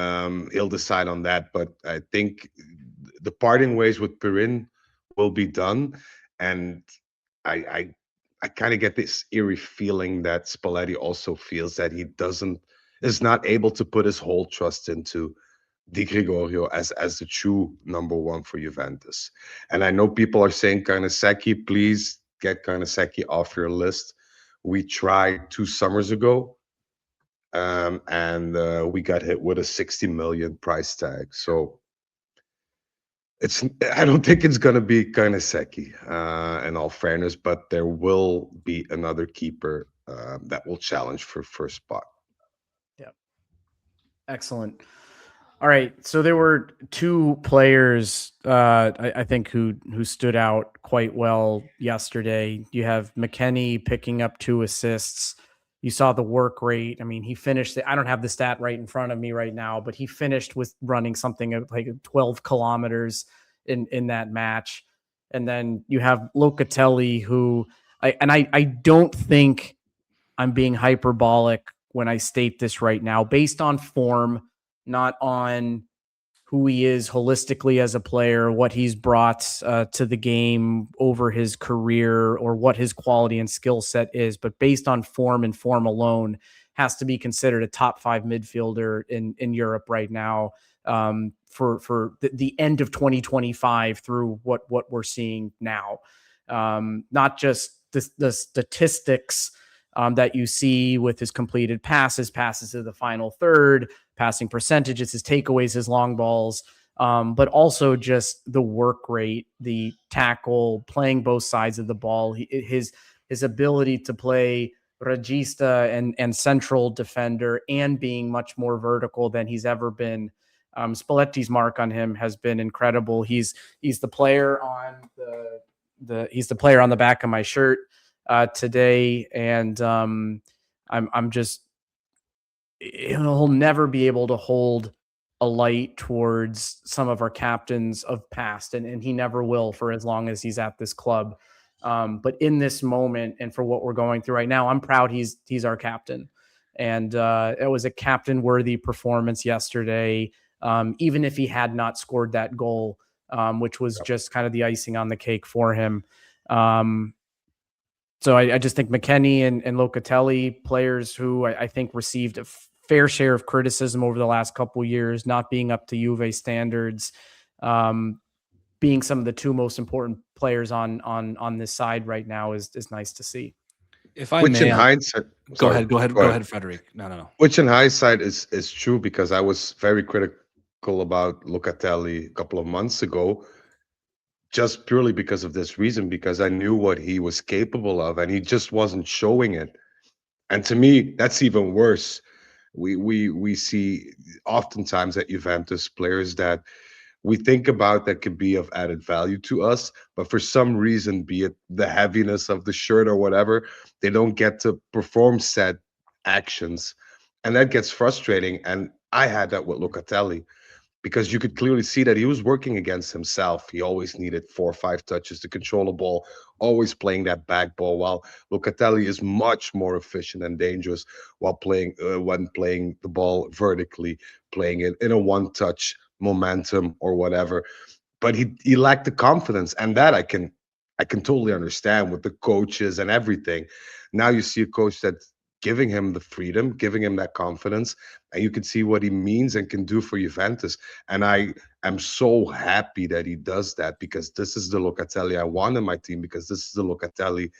D: he'll decide on that. But I think the parting ways with Perin will be done, and I kind of get this eerie feeling that Spalletti also feels that he is not able to put his whole trust into Di Gregorio as the true number one for Juventus. And I know people are saying Carnesecchi, please get Carnesecchi off your list. We tried 2 summers ago, and we got hit with a 60 million price tag. So I don't think it's going to be Carnesecchi, in all fairness, but there will be another keeper that will challenge for first spot.
B: Yeah. Excellent. All right. So there were 2 players, I think, who stood out quite well yesterday. You have McKenney picking up 2 assists. You saw the work rate. I mean, he finished I don't have the stat right in front of me right now, but he finished with running something like 12 kilometers in that match. And then you have Locatelli, who I don't think I'm being hyperbolic when I state this right now, based on form, not on who he is holistically as a player, what he's brought to the game over his career, or what his quality and skill set is, but based on form and form alone, has to be considered a top 5 midfielder in Europe right now, for the end of 2025 through what we're seeing now. Not just the statistics that you see with his completed passes to the final third, passing percentages, his takeaways, his long balls, but also just the work rate, the tackle, playing both sides of the ball, his ability to play regista and central defender, and being much more vertical than he's ever been. Spalletti's mark on him has been incredible. He's the player on he's the player on the back of my shirt today, and I'm just, he'll never be able to hold a light towards some of our captains of past, and he never will for as long as he's at this club. But in this moment, and for what we're going through right now, I'm proud he's our captain, and it was a captain worthy performance yesterday. Even if he had not scored that goal, which was just kind of the icing on the cake for him. So I just think McKenney and Locatelli, players who I think received a fair share of criticism over the last couple of years, not being up to Juve standards, being some of the 2 most important players on this side right now is nice to see.
C: If I
D: Which
C: may,
D: in hindsight,
C: go ahead, Frederic. No.
D: Which in hindsight is true, because I was very critical about Locatelli a couple of months ago, just purely because of this reason, because I knew what he was capable of, and he just wasn't showing it. And to me, that's even worse. We see oftentimes at Juventus players that we think about that could be of added value to us, but for some reason, be it the heaviness of the shirt or whatever, they don't get to perform said actions, and that gets frustrating. And I had that with Locatelli, because you could clearly see that he was working against himself. He always needed 4 or 5 touches to control the ball, always playing that back ball, while Locatelli is much more efficient and dangerous while playing when playing the ball vertically, playing it in a one-touch momentum or whatever. But he lacked the confidence, and that I can totally understand with the coaches and everything. Now you see a coach that's giving him the freedom, giving him that confidence, and you can see what he means and can do for Juventus. And I am so happy that he does that, because this is the Locatelli I want in my team, because this is the Locatelli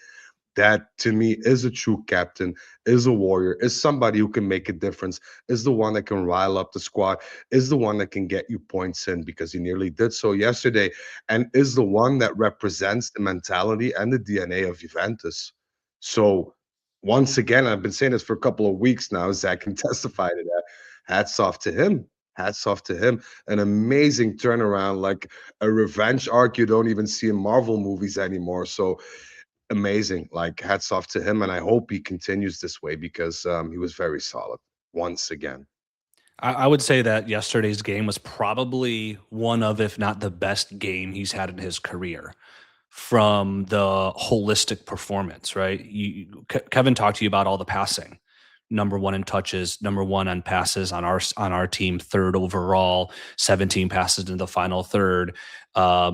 D: that to me is a true captain, is a warrior, is somebody who can make a difference, is the one that can rile up the squad, is the one that can get you points in, because he nearly did so yesterday, and is the one that represents the mentality and the DNA of Juventus. So once again, I've been saying this for a couple of weeks now, Zach can testify to that. Hats off to him. Hats off to him. An amazing turnaround, like a revenge arc you don't even see in Marvel movies anymore. So amazing. Like, hats off to him. And I hope he continues this way, because he was very solid once again.
C: I would say that yesterday's game was probably one of, if not the best game he's had in his career, from the holistic performance, right? Kevin talked to you about all the passing. Number 1 in touches, number 1 on passes on our team, 3rd overall, 17 passes in the final third. I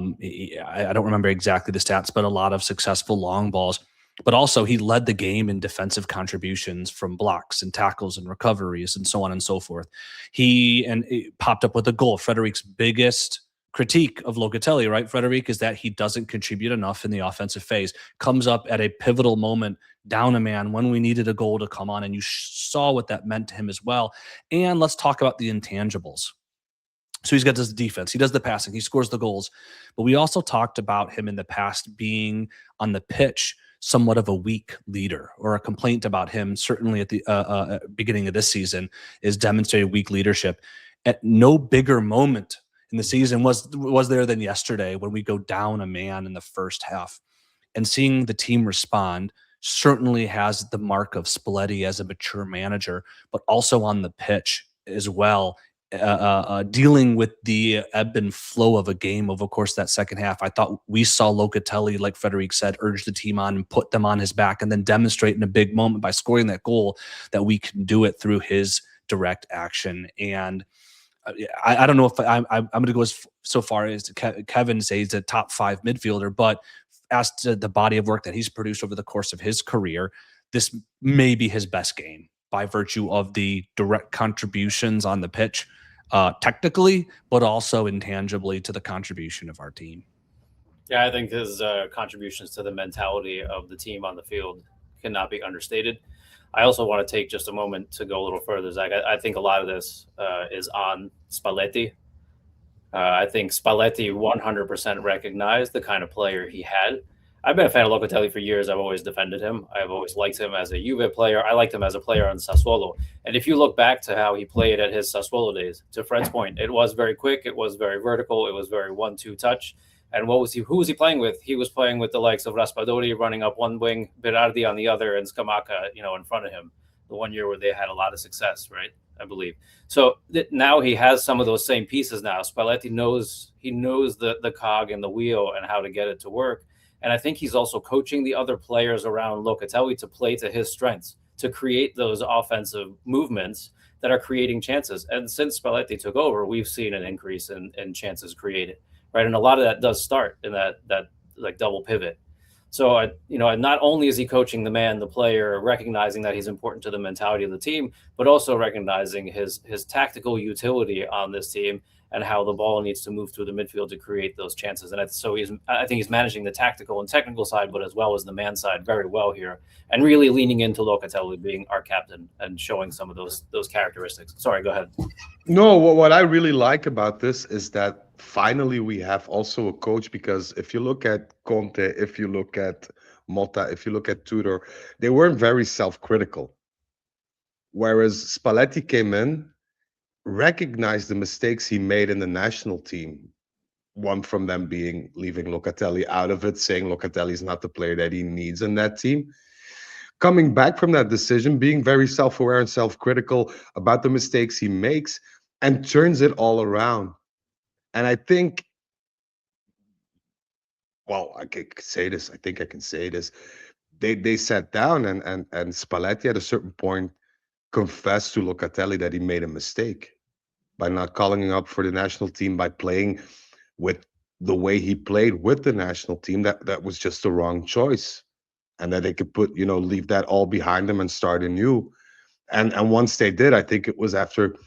C: don't remember exactly the stats, but a lot of successful long balls. But also he led the game in defensive contributions from blocks and tackles and recoveries and so on and so forth. He popped up with a goal. Frederic's biggest critique of Locatelli, right, Frederic, is that he doesn't contribute enough in the offensive phase. Comes up at a pivotal moment, down a man when we needed a goal to come on, and you saw what that meant to him as well. And let's talk about the intangibles. So he's got this defense. He does the passing. He scores the goals. But we also talked about him in the past being on the pitch somewhat of a weak leader, or a complaint about him, certainly at the beginning of this season, is demonstrated weak leadership. At no bigger moment in the season was there than yesterday, when we go down a man in the first half. And seeing the team respond certainly has the mark of Spalletti as a mature manager, but also on the pitch as well. Dealing with the ebb and flow of a game over, of course, that second half. I thought we saw Locatelli, like Frederic said, urge the team on and put them on his back, and then demonstrate in a big moment by scoring that goal that we can do it through his direct action. And I don't know if I'm going to go so far as Kevin say he's a top 5 midfielder, but as to the body of work that he's produced over the course of his career, this may be his best game by virtue of the direct contributions on the pitch, technically, but also intangibly to the contribution of our team.
E: Yeah, I think his contributions to the mentality of the team on the field cannot be understated. I also want to take just a moment to go a little further, Zach. I think a lot of this is on Spalletti. I think Spalletti 100% recognized the kind of player he had. I've been a fan of Locatelli for years. I've always defended him. I've always liked him as a Juve player. I liked him as a player on Sassuolo. And if you look back to how he played at his Sassuolo days, to Fred's point, it was very quick. It was very vertical. It was very 1-2 touch. And who was he playing with? He was playing with the likes of Raspadori running up one wing, Berardi on the other, and Scamacca, in front of him. The one year where they had a lot of success, right? I believe. So now he has some of those same pieces now. Spalletti knows the cog and the wheel and how to get it to work. And I think he's also coaching the other players around Locatelli to play to his strengths, to create those offensive movements that are creating chances. And since Spalletti took over, we've seen an increase in chances created, right? And a lot of that does start in that like double pivot. So, not only is he coaching the player, recognizing that he's important to the mentality of the team, but also recognizing his tactical utility on this team and how the ball needs to move through the midfield to create those chances. And I think he's managing the tactical and technical side, but as well as the man side very well here, and really leaning into Locatelli being our captain and showing some of those characteristics. Sorry, go ahead.
D: No, what I really like about this is that finally we have also a coach, because if you look at Conte, if you look at Motta, if you look at Tudor, they weren't very self-critical. Whereas Spalletti came in, recognized the mistakes he made in the national team. One from them being leaving Locatelli out of it, saying Locatelli is not the player that he needs in that team. Coming back from that decision, being very self-aware and self-critical about the mistakes he makes, and turns it all around. And I think, well, I can say this. I think I can say this. They sat down and Spalletti at a certain point confessed to Locatelli that he made a mistake by not calling him up for the national team, by playing with the way he played with the national team. That was just the wrong choice, and that they could leave that all behind them and start anew. And once they did, I think it was after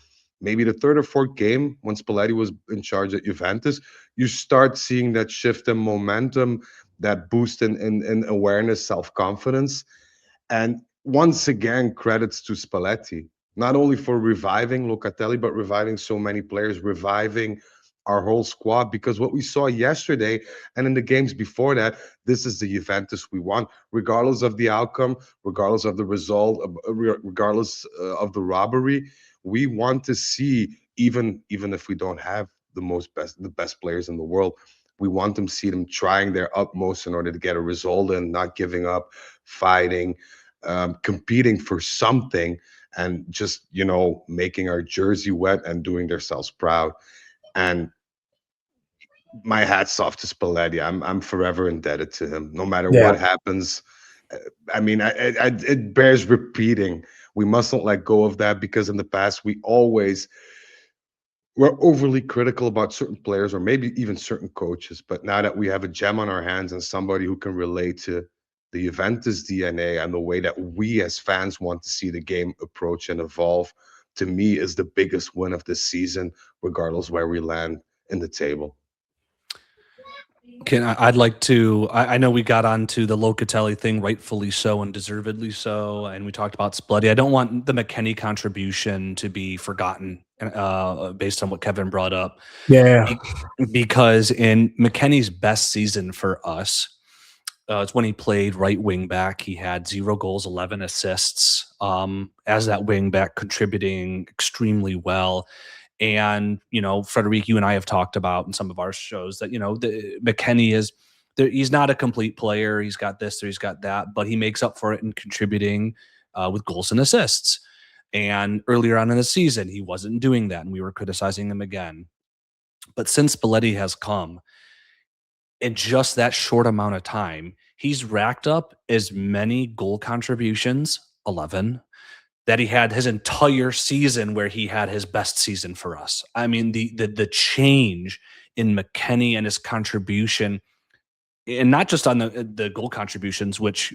D: maybe the third or fourth game when Spalletti was in charge at Juventus, you start seeing that shift in momentum, that boost in awareness, self-confidence. And once again, credits to Spalletti, not only for reviving Locatelli, but reviving so many players, reviving our whole squad. Because what we saw yesterday and in the games before that, this is the Juventus we want, regardless of the outcome, regardless of the result, regardless of the robbery. We want to see, even if we don't have the best players in the world, we want them to see them trying their utmost in order to get a result and not giving up, fighting, competing for something, and just making our jersey wet and doing themselves proud. And my hat's off to Spalletti. I'm forever indebted to him, no matter what happens. I mean, it bears repeating. We mustn't let go of that, because in the past we're overly critical about certain players, or maybe even certain coaches. But now that we have a gem on our hands and somebody who can relate to the Juventus DNA and the way that we as fans want to see the game approach and evolve, to me, is the biggest win of this season, regardless where we land in the table.
C: I'd like to, I know we got onto the Locatelli thing, rightfully so and deservedly so, and we talked about Spalletti. I don't want the McKenney contribution to be forgotten based on what Kevin brought up.
B: Yeah.
C: Because in McKenney's best season for us, it's when he played right wing back. He had 0 goals, 11 assists as that wing back, contributing extremely well. And, Frederic, you and I have talked about in some of our shows that, McKenney he's not a complete player. He's got this or he's got that, but he makes up for it in contributing with goals and assists. And earlier on in the season, he wasn't doing that, and we were criticizing him again. But since Spalletti has come, in just that short amount of time, he's racked up as many goal contributions, 11, that he had his entire season where he had his best season for us. I mean, the change in McKenney and his contribution, and not just on the goal contributions, which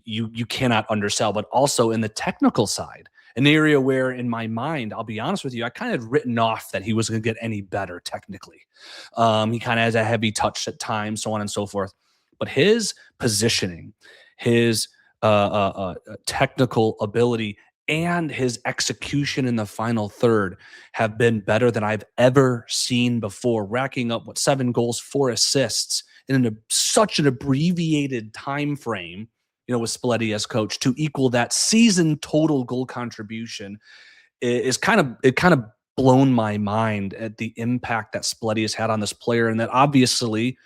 C: you cannot undersell, but also in the technical side, an area where, in my mind, I'll be honest with you, I kind of written off that he was going to get any better technically. He kind of has a heavy touch at times, so on and so forth. But his positioning, his technical ability, and his execution in the final third have been better than I've ever seen before, racking up 7 goals, 4 assists in such an abbreviated time frame, with Spalletti as coach, to equal that season total goal contribution is kind of blown my mind at the impact that Spalletti has had on this player, and that obviously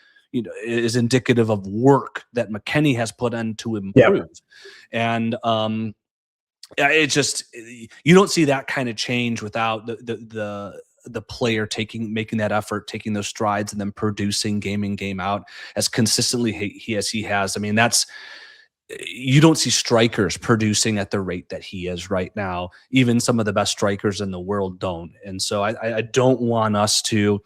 C: is indicative of work that McKenney has put in to improve. Yeah. And it's just, you don't see that kind of change without the player making that effort, taking those strides, and then producing game in, game out as consistently as he has. I mean, you don't see strikers producing at the rate that he is right now. Even some of the best strikers in the world don't. And so I don't want us to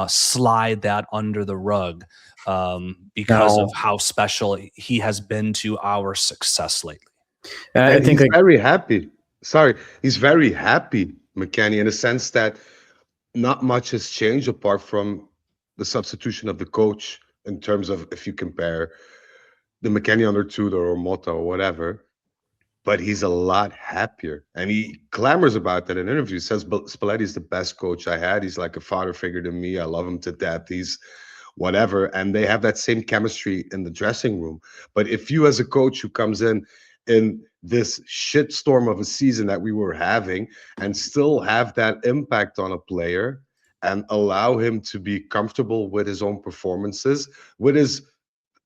C: slide that under the rug because of how special he has been to our success lately.
D: I think he's very happy. He's very happy, McKenney, in the sense that not much has changed apart from the substitution of the coach, in terms of, if you compare the McKenney under Tudor or Motta or whatever. But he's a lot happier, and he clamors about that in interviews. He says Spalletti's the best coach I had. He's like a father figure to me. I love him to death. He's whatever, and they have that same chemistry in the dressing room. But if you, as a coach who comes in this shitstorm of a season that we were having, and still have that impact on a player and allow him to be comfortable with his own performances, with his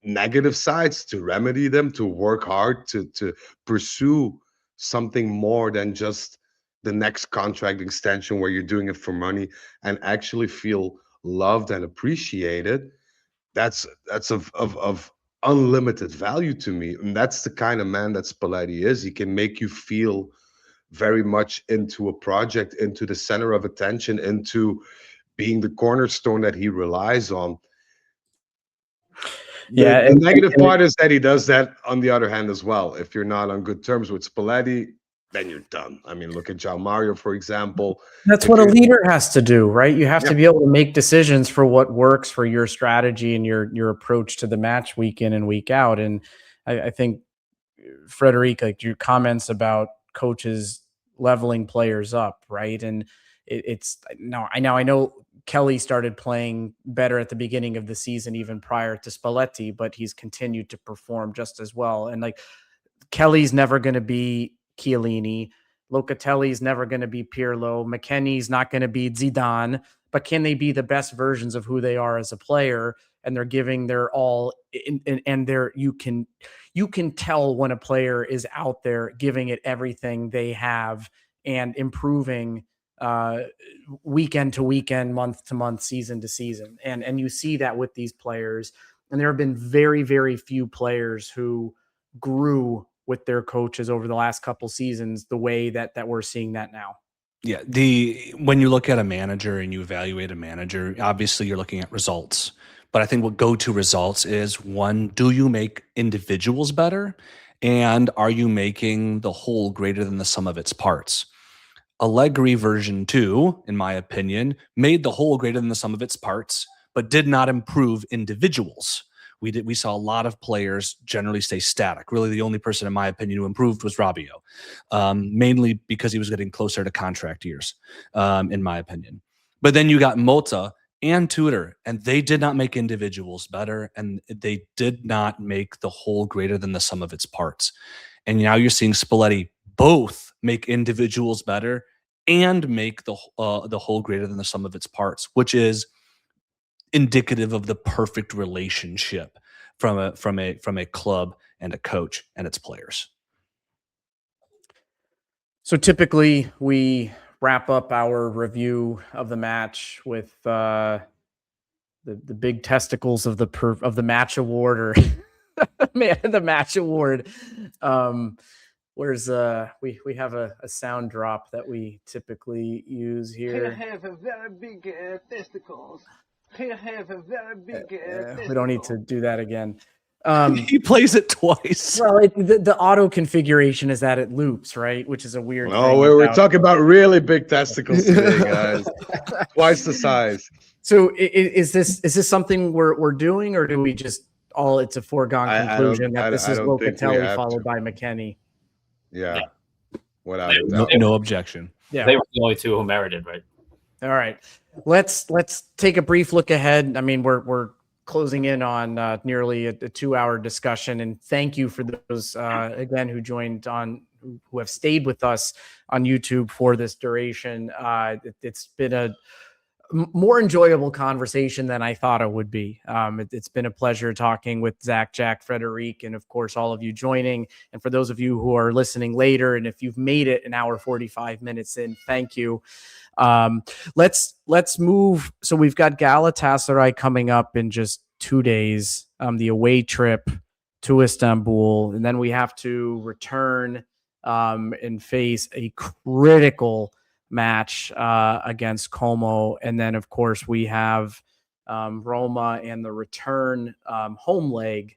D: negative sides, to remedy them, to work hard, to pursue something more than just the next contract extension where you're doing it for money, and actually feel loved and appreciated, that's of unlimited value to me. And that's the kind of man that Spalletti is. He can make you feel very much into a project, into the center of attention, into being the cornerstone that he relies on. The negative part is that he does that on the other hand as well. If you're not on good terms with Spalletti, then you're done. I mean, look at John Mario, for example.
B: That's what a leader has to do, right? You have to be able to make decisions for what works for your strategy and your approach to the match week in and week out. And I think, Frederic, like your comments about coaches leveling players up, right? And I know Kelly started playing better at the beginning of the season, even prior to Spalletti, but he's continued to perform just as well. And like, Kelly's never going to be Chiellini. Locatelli's never going to be Pirlo. McKenney's not going to be Zidane, but can they be the best versions of who they are as a player? And they're giving their all, and you can tell when a player is out there giving it everything they have and improving weekend to weekend, month to month, season to season. And you see that with these players. And there have been very, very few players who grew with their coaches over the last couple seasons the way that we're seeing that now.
C: Yeah. When you look at a manager and you evaluate a manager, obviously you're looking at results, But I think what go-to results is, one, do you make individuals better? And are you making the whole greater than the sum of its parts? Allegri version 2, in my opinion, made the whole greater than the sum of its parts, but did not improve individuals. We saw a lot of players generally stay static. Really, the only person, in my opinion, who improved was Rabiot, mainly because he was getting closer to contract years, in my opinion. But then you got Mota and Tudor, and they did not make individuals better, and they did not make the whole greater than the sum of its parts. And now you're seeing Spalletti both make individuals better and make the whole greater than the sum of its parts, which is indicative of the perfect relationship from a club and a coach and its players.
B: So typically we wrap up our review of the match with the big testicles of the match award, or man of the match award. Where's we have a sound drop that we typically use here.
F: I have a very big testicles. I have a very big testicles.
B: We don't need to do that again.
C: He plays it twice.
B: Well, the auto configuration is that it loops, right? Which is a weird thing.
D: No, we're talking about really big testicles today, guys. Twice the size.
B: So is this something we're doing, or do we just it's a foregone conclusion that this is Locatelli followed by McKenney?
D: Yeah. Without a doubt.
C: No objection.
E: Yeah. They were the only two who merited, right?
B: All right. Let's take a brief look ahead. I mean, we're closing in on nearly a 2-hour discussion, and thank you for those again who joined on, who have stayed with us on YouTube for this duration. It's been a more enjoyable conversation than I thought it would be. It's been a pleasure talking with Zach, Jack, Frederic, and of course all of you joining. And for those of you who are listening later, and if you've made it an hour 45 minutes in, thank you. Let's move. So we've got Galatasaray coming up in just 2 days, the away trip to Istanbul, and then we have to return and face a critical match against Como, and then of course we have Roma and the return home leg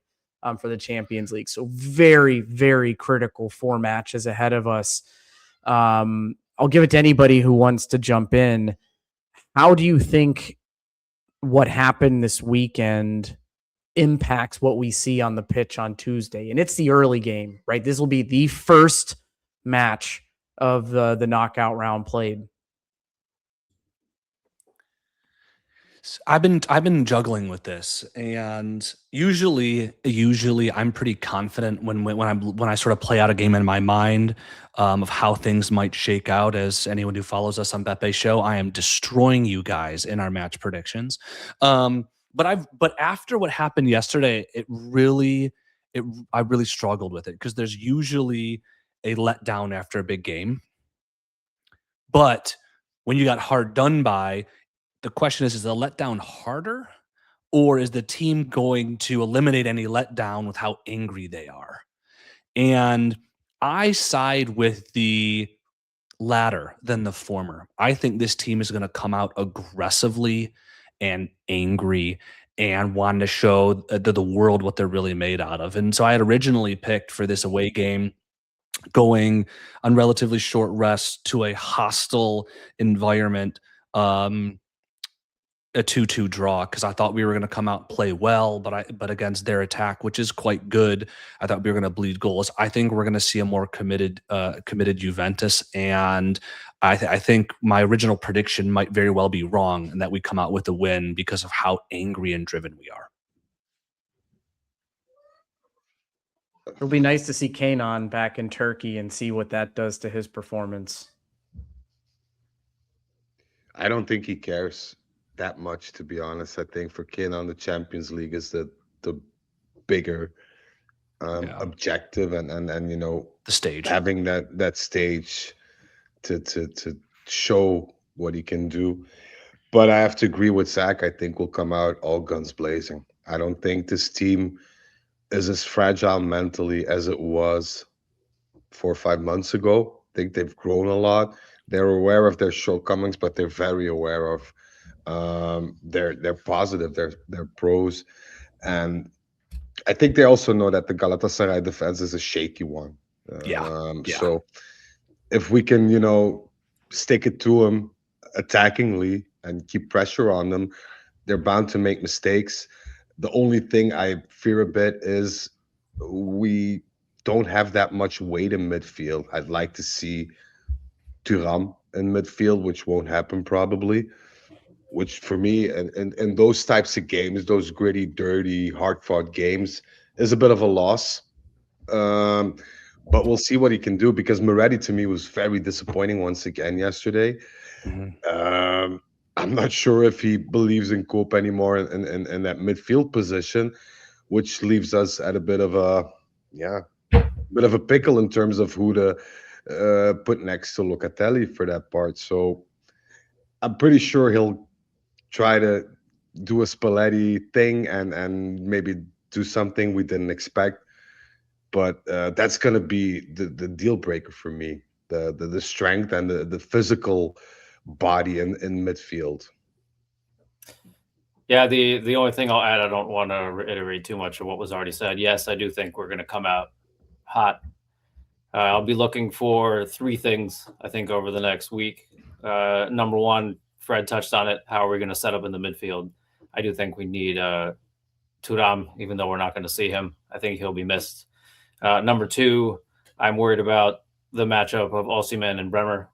B: for the Champions League. So very, very critical 4 matches ahead of us. I'll give it to anybody who wants to jump in. How do you think what happened this weekend impacts what we see on the pitch on Tuesday? And it's the early game, right? This will be the first match of the knockout round played.
C: I've been juggling with this, and usually I'm pretty confident when I sort of play out a game in my mind of how things might shake out. As anyone who follows us on Beppe Show, I am destroying you guys in our match predictions. But after what happened yesterday, I really struggled with it, because there's usually a letdown after a big game. But when you got hard done by, the question is the letdown harder, or is the team going to eliminate any letdown with how angry they are? And I side with the latter than the former. I think this team is going to come out aggressively and angry and wanting to show the world what they're really made out of. And so I had originally picked for this away game, going on relatively short rest to a hostile environment, a 2-2 draw, because I thought we were going to come out and play well, but against their attack, which is quite good, I thought we were going to bleed goals. I think we're going to see a more committed Juventus, and I think my original prediction might very well be wrong, and that we come out with a win because of how angry and driven we are.
B: It'll be nice to see Kenan back in Turkey and see what that does to his performance.
D: I don't think he cares that much, to be honest. I think for Kenan, the Champions League is the bigger objective, and you know,
C: the stage,
D: having that stage to show what he can do. But I have to agree with Zach. I think we'll come out all guns blazing. I don't think this team is as fragile mentally as it was 4 or 5 months ago. I think they've grown a lot. They're aware of their shortcomings, but they're very aware of They're positive. They're pros, and I think they also know that the Galatasaray defense is a shaky one.
C: Yeah.
D: So if we can, stick it to them attackingly and keep pressure on them, they're bound to make mistakes. The only thing I fear a bit is we don't have that much weight in midfield. I'd like to see Thuram in midfield, which won't happen probably. Which for me, and those types of games, those gritty, dirty, hard-fought games, is a bit of a loss. Um, but we'll see what he can do because Moretti to me was very disappointing once again yesterday. I'm not sure if he believes in Cope anymore in that midfield position, which leaves us at a bit of a pickle in terms of who to put next to Locatelli for that part. So I'm pretty sure he'll try to do a Spalletti thing and maybe do something we didn't expect. But that's going to be the deal breaker for me, the strength and the physical body in midfield.
E: Yeah, the only thing I'll add, I don't want to reiterate too much of what was already said. Yes, I do think we're going to come out hot. I'll be looking for three things, I think, over the next week. Number one, Fred touched on it. How are we going to set up in the midfield? I do think we need Thuram, even though we're not going to see him. I think he'll be missed. Number two, I'm worried about the matchup of Osimhen and Bremer.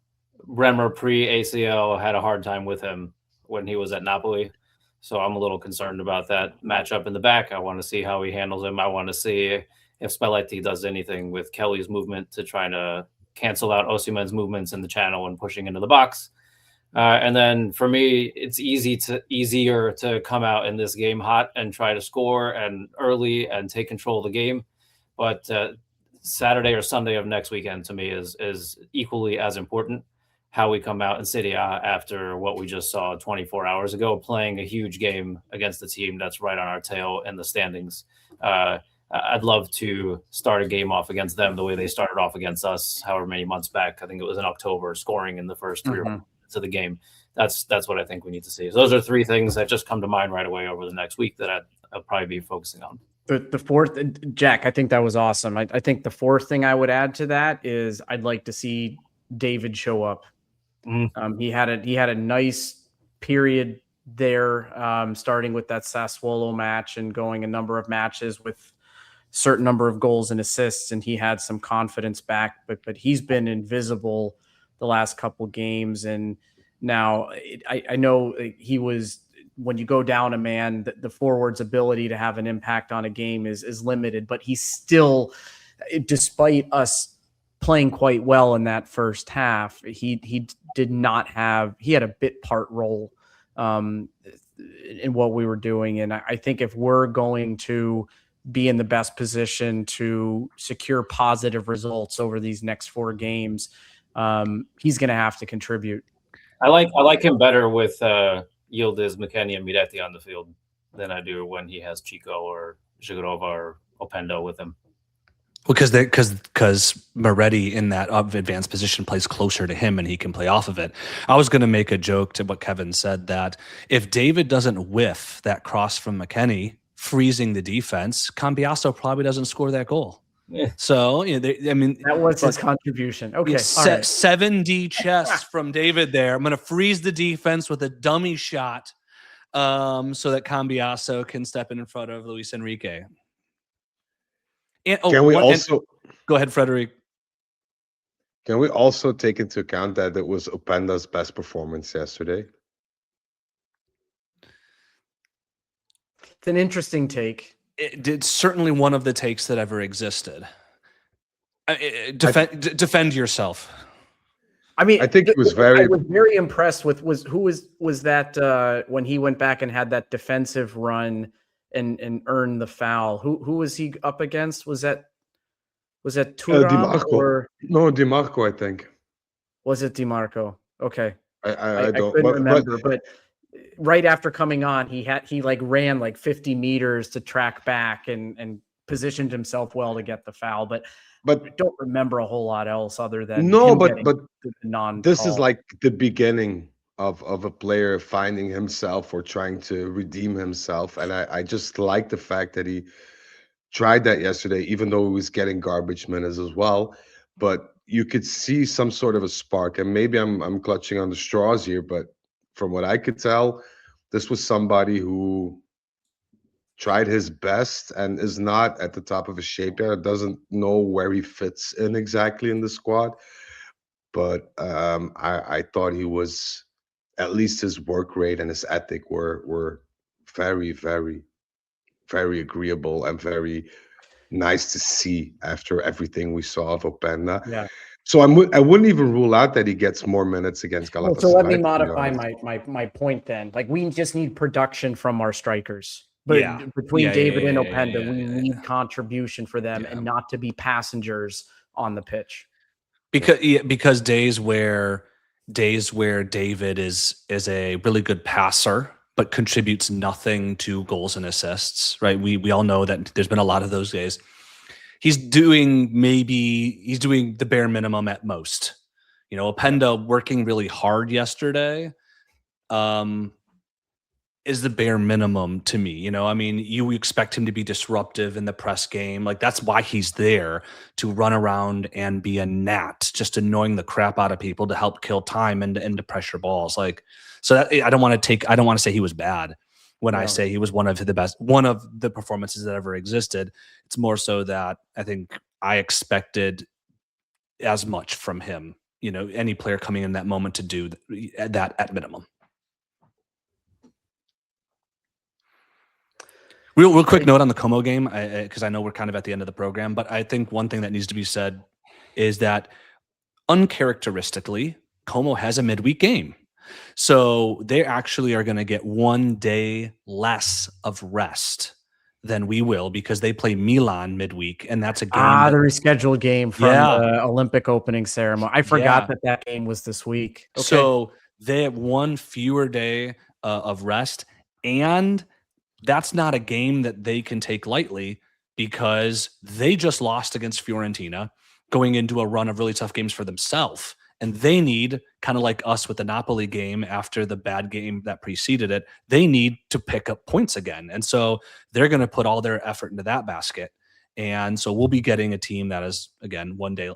E: Bremer pre-ACL had a hard time with him when he was at Napoli. So I'm a little concerned about that matchup in the back. I want to see how he handles him. I want to see if Spalletti does anything with Kelly's movement to try to cancel out Osimhen's movements in the channel and pushing into the box. And then for me, it's easier to come out in this game hot and try to score and early and take control of the game. But Saturday or Sunday of next weekend to me is equally as important. How we come out in Serie A after what we just saw 24 hours ago, playing a huge game against a team that's right on our tail in the standings. I'd love to start a game off against them the way they started off against us, however many months back. I think it was in October, scoring in the first 3 or 4 minutes of the game. That's what I think we need to see. So those are three things that just come to mind right away over the next week that I'll probably be focusing on.
B: The fourth, Jack, I think that was awesome. I think the fourth thing I would add to that is I'd like to see David show up. He had a nice period there, starting with that Sassuolo match and going a number of matches with certain number of goals and assists, and he had some confidence back. But he's been invisible the last couple games, and now I know he was. When you go down a man, the forward's ability to have an impact on a game is limited, but he's still, despite us playing quite well in that first half, he had a bit part role in what we were doing. And I think if we're going to be in the best position to secure positive results over these next 4 games, he's going to have to contribute.
E: I like him better with Yildiz, McKenney, and Miretti on the field than I do when he has Chico or Zhigurova or Opendo with him.
C: Well, because Moretti in that advanced position plays closer to him and he can play off of it. I was going to make a joke to what Kevin said, that if David doesn't whiff that cross from McKenney, freezing the defense, Cambiasso probably doesn't score that goal. Yeah. So,
B: that was his contribution. Okay.
C: 7D chess from David there. I'm going to freeze the defense with a dummy shot so that Cambiasso can step in front of Luis Enrique. And, go ahead, Frederic.
D: Can we also take into account that it was Openda's best performance yesterday?
B: It's an interesting take.
C: It's certainly one of the takes that ever existed. Defend yourself.
B: I mean,
D: I think it was
B: I was very impressed with was that when he went back and had that defensive run and earned the foul. Who was he up against? Was that Thuram or
D: no Di Marco? I think.
B: Was it Di Marco? Okay,
D: I don't
B: couldn't remember, but right after coming on, he ran like 50 meters to track back and positioned himself well to get the foul, but I don't remember a whole lot else other than
D: this is like the beginning of a player finding himself or trying to redeem himself. And I just like the fact that he tried that yesterday, even though he was getting garbage minutes as well. But you could see some sort of a spark. And maybe I'm clutching on the straws here, but from what I could tell, this was somebody who tried his best and is not at the top of his shape yet. Doesn't know where he fits in exactly in the squad. But I thought he was, at least his work rate and his ethic were very, very, very agreeable and very nice to see after everything we saw of Openda.
B: Yeah.
D: So I wouldn't even rule out that he gets more minutes against
B: Well,
D: Galatasaray.
B: so let me
D: to be
B: modify
D: honest.
B: my point then. Like, we just need production from our strikers. But
C: Yeah.
B: between
C: Yeah,
B: David
C: yeah,
B: and
C: yeah,
B: Openda,
C: yeah,
B: we
C: yeah,
B: need contribution for them
C: Yeah.
B: and not to be passengers on the pitch.
C: Because days where David is a really good passer but contributes nothing to goals and assists, right? We all know that there's been a lot of those days. He's doing the bare minimum at most. You know, Openda working really hard yesterday is the bare minimum to me. You know, I mean, you expect him to be disruptive in the press game. Like, that's why he's there, to run around and be a gnat, just annoying the crap out of people to help kill time and to pressure balls. Like, so that, I don't want to say he was bad when I say he was one of the performances that ever existed. It's more so that I think I expected as much from him, you know, any player coming in that moment to do that at minimum. Real quick note on the Como game, because I know we're kind of at the end of the program, but I think one thing that needs to be said is that uncharacteristically, Como has a midweek game. So they actually are going to get 1 day less of rest than we will, because they play Milan midweek, and that's a game.
B: The rescheduled game from the Olympic opening ceremony. I forgot that game was this week. Okay.
C: So they have 1 fewer day of rest, and that's not a game that they can take lightly, because they just lost against Fiorentina, going into a run of really tough games for themselves. And they need, kind of like us with the Napoli game after the bad game that preceded it, they need to pick up points again. And so they're going to put all their effort into that basket. And so we'll be getting a team that is, again, 1 day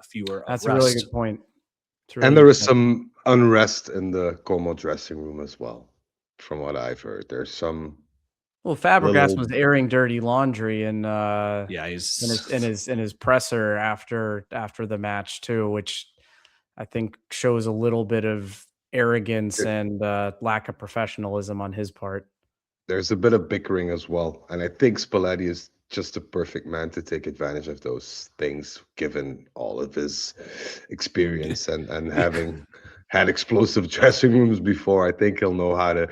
C: fewer
B: That's
C: of
B: a
C: rest.
B: really good point.
D: And there is some unrest in the Como dressing room as well, from what I've heard. There's some.
B: Well, Fabregas was airing dirty laundry in
C: he's
B: in his presser after the match too, which I think shows a little bit of arrogance and lack of professionalism on his part.
D: There's a bit of bickering as well, and I think Spalletti is just the perfect man to take advantage of those things, given all of his experience and having had explosive dressing rooms before. I think he'll know how to,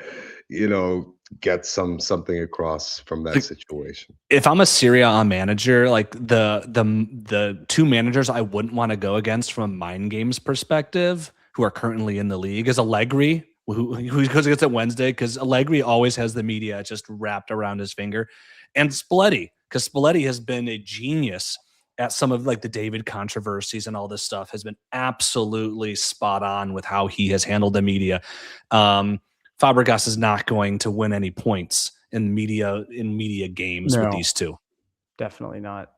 D: get something across from that situation.
C: If I'm a Serie A manager, like the 2 managers I wouldn't want to go against from a mind games perspective, who are currently in the league, is Allegri, who goes against it Wednesday, because Allegri always has the media just wrapped around his finger, and Spalletti, because Spalletti has been a genius at some of like the David controversies and all this stuff, has been absolutely spot on with how he has handled the media. Fabregas is not going to win any points in media games with these 2.
B: Definitely not.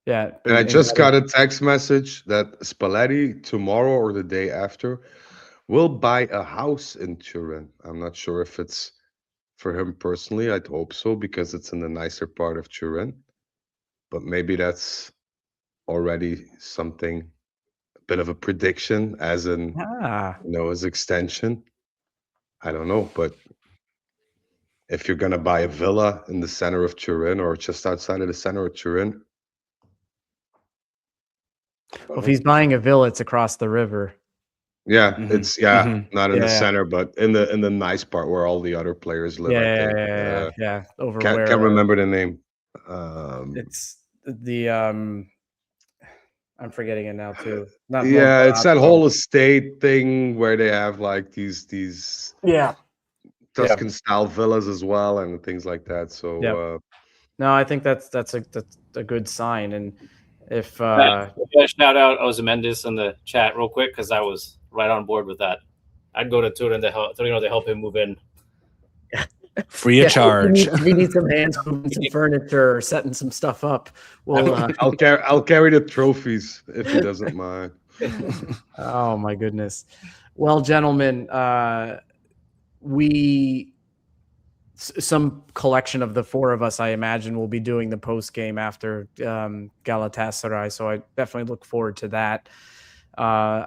B: Yeah.
D: And I just got a text message that Spalletti tomorrow or the day after will buy a house in Turin. I'm not sure if it's for him personally. I'd hope so, because it's in the nicer part of Turin. But maybe that's already something, a bit of a prediction, as in, his extension. I don't know, but if you're going to buy a villa in the center of Turin or just outside of the center of Turin.
B: Well, if he's buying a villa, it's across the river.
D: Yeah, it's not in the center, but in the nice part where all the other players live.
B: Yeah. Over
D: can't remember the name.
B: It's the I'm forgetting it now too.
D: It's that whole estate thing where they have like these Tuscan style villas as well and things like that. So
B: no, I think that's a good sign. And if
E: shout out Ozymendiz in the chat real quick, because I was right on board with that. I'd go to Turin to help him move in.
C: Free of charge.
B: If you need some hands moving some furniture or setting some stuff up, well,
D: I'll carry the trophies if he doesn't mind.
B: Oh my goodness. Well, gentlemen, some collection of the four of us, I imagine, will be doing the post game after Galatasaray. So I definitely look forward to that. I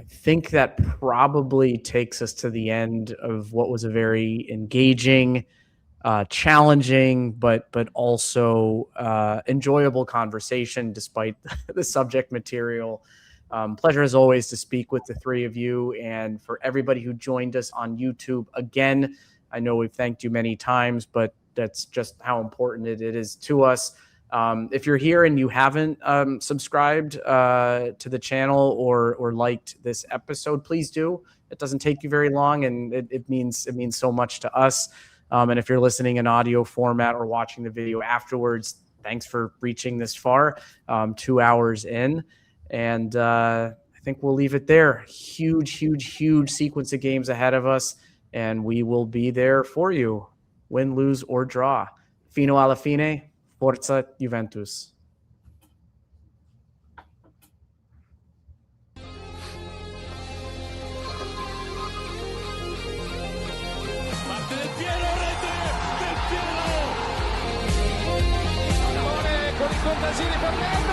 B: think that probably takes us to the end of what was a very engaging, challenging, but also enjoyable conversation despite the subject material. Pleasure as always to speak with the three of you, and for everybody who joined us on YouTube. Again, I know we've thanked you many times, but that's just how important it is to us. If you're here and you haven't subscribed to the channel or liked this episode, please do. It doesn't take you very long, and it means so much to us. And if you're listening in audio format or watching the video afterwards, thanks for reaching this far, 2 hours in. And I think we'll leave it there. Huge sequence of games ahead of us, and we will be there for you, win, lose, or draw. Fino alla fine, forza Juventus.
A: Parte Del Piero, rete Del Piero.
F: Pallone con i contadini per me.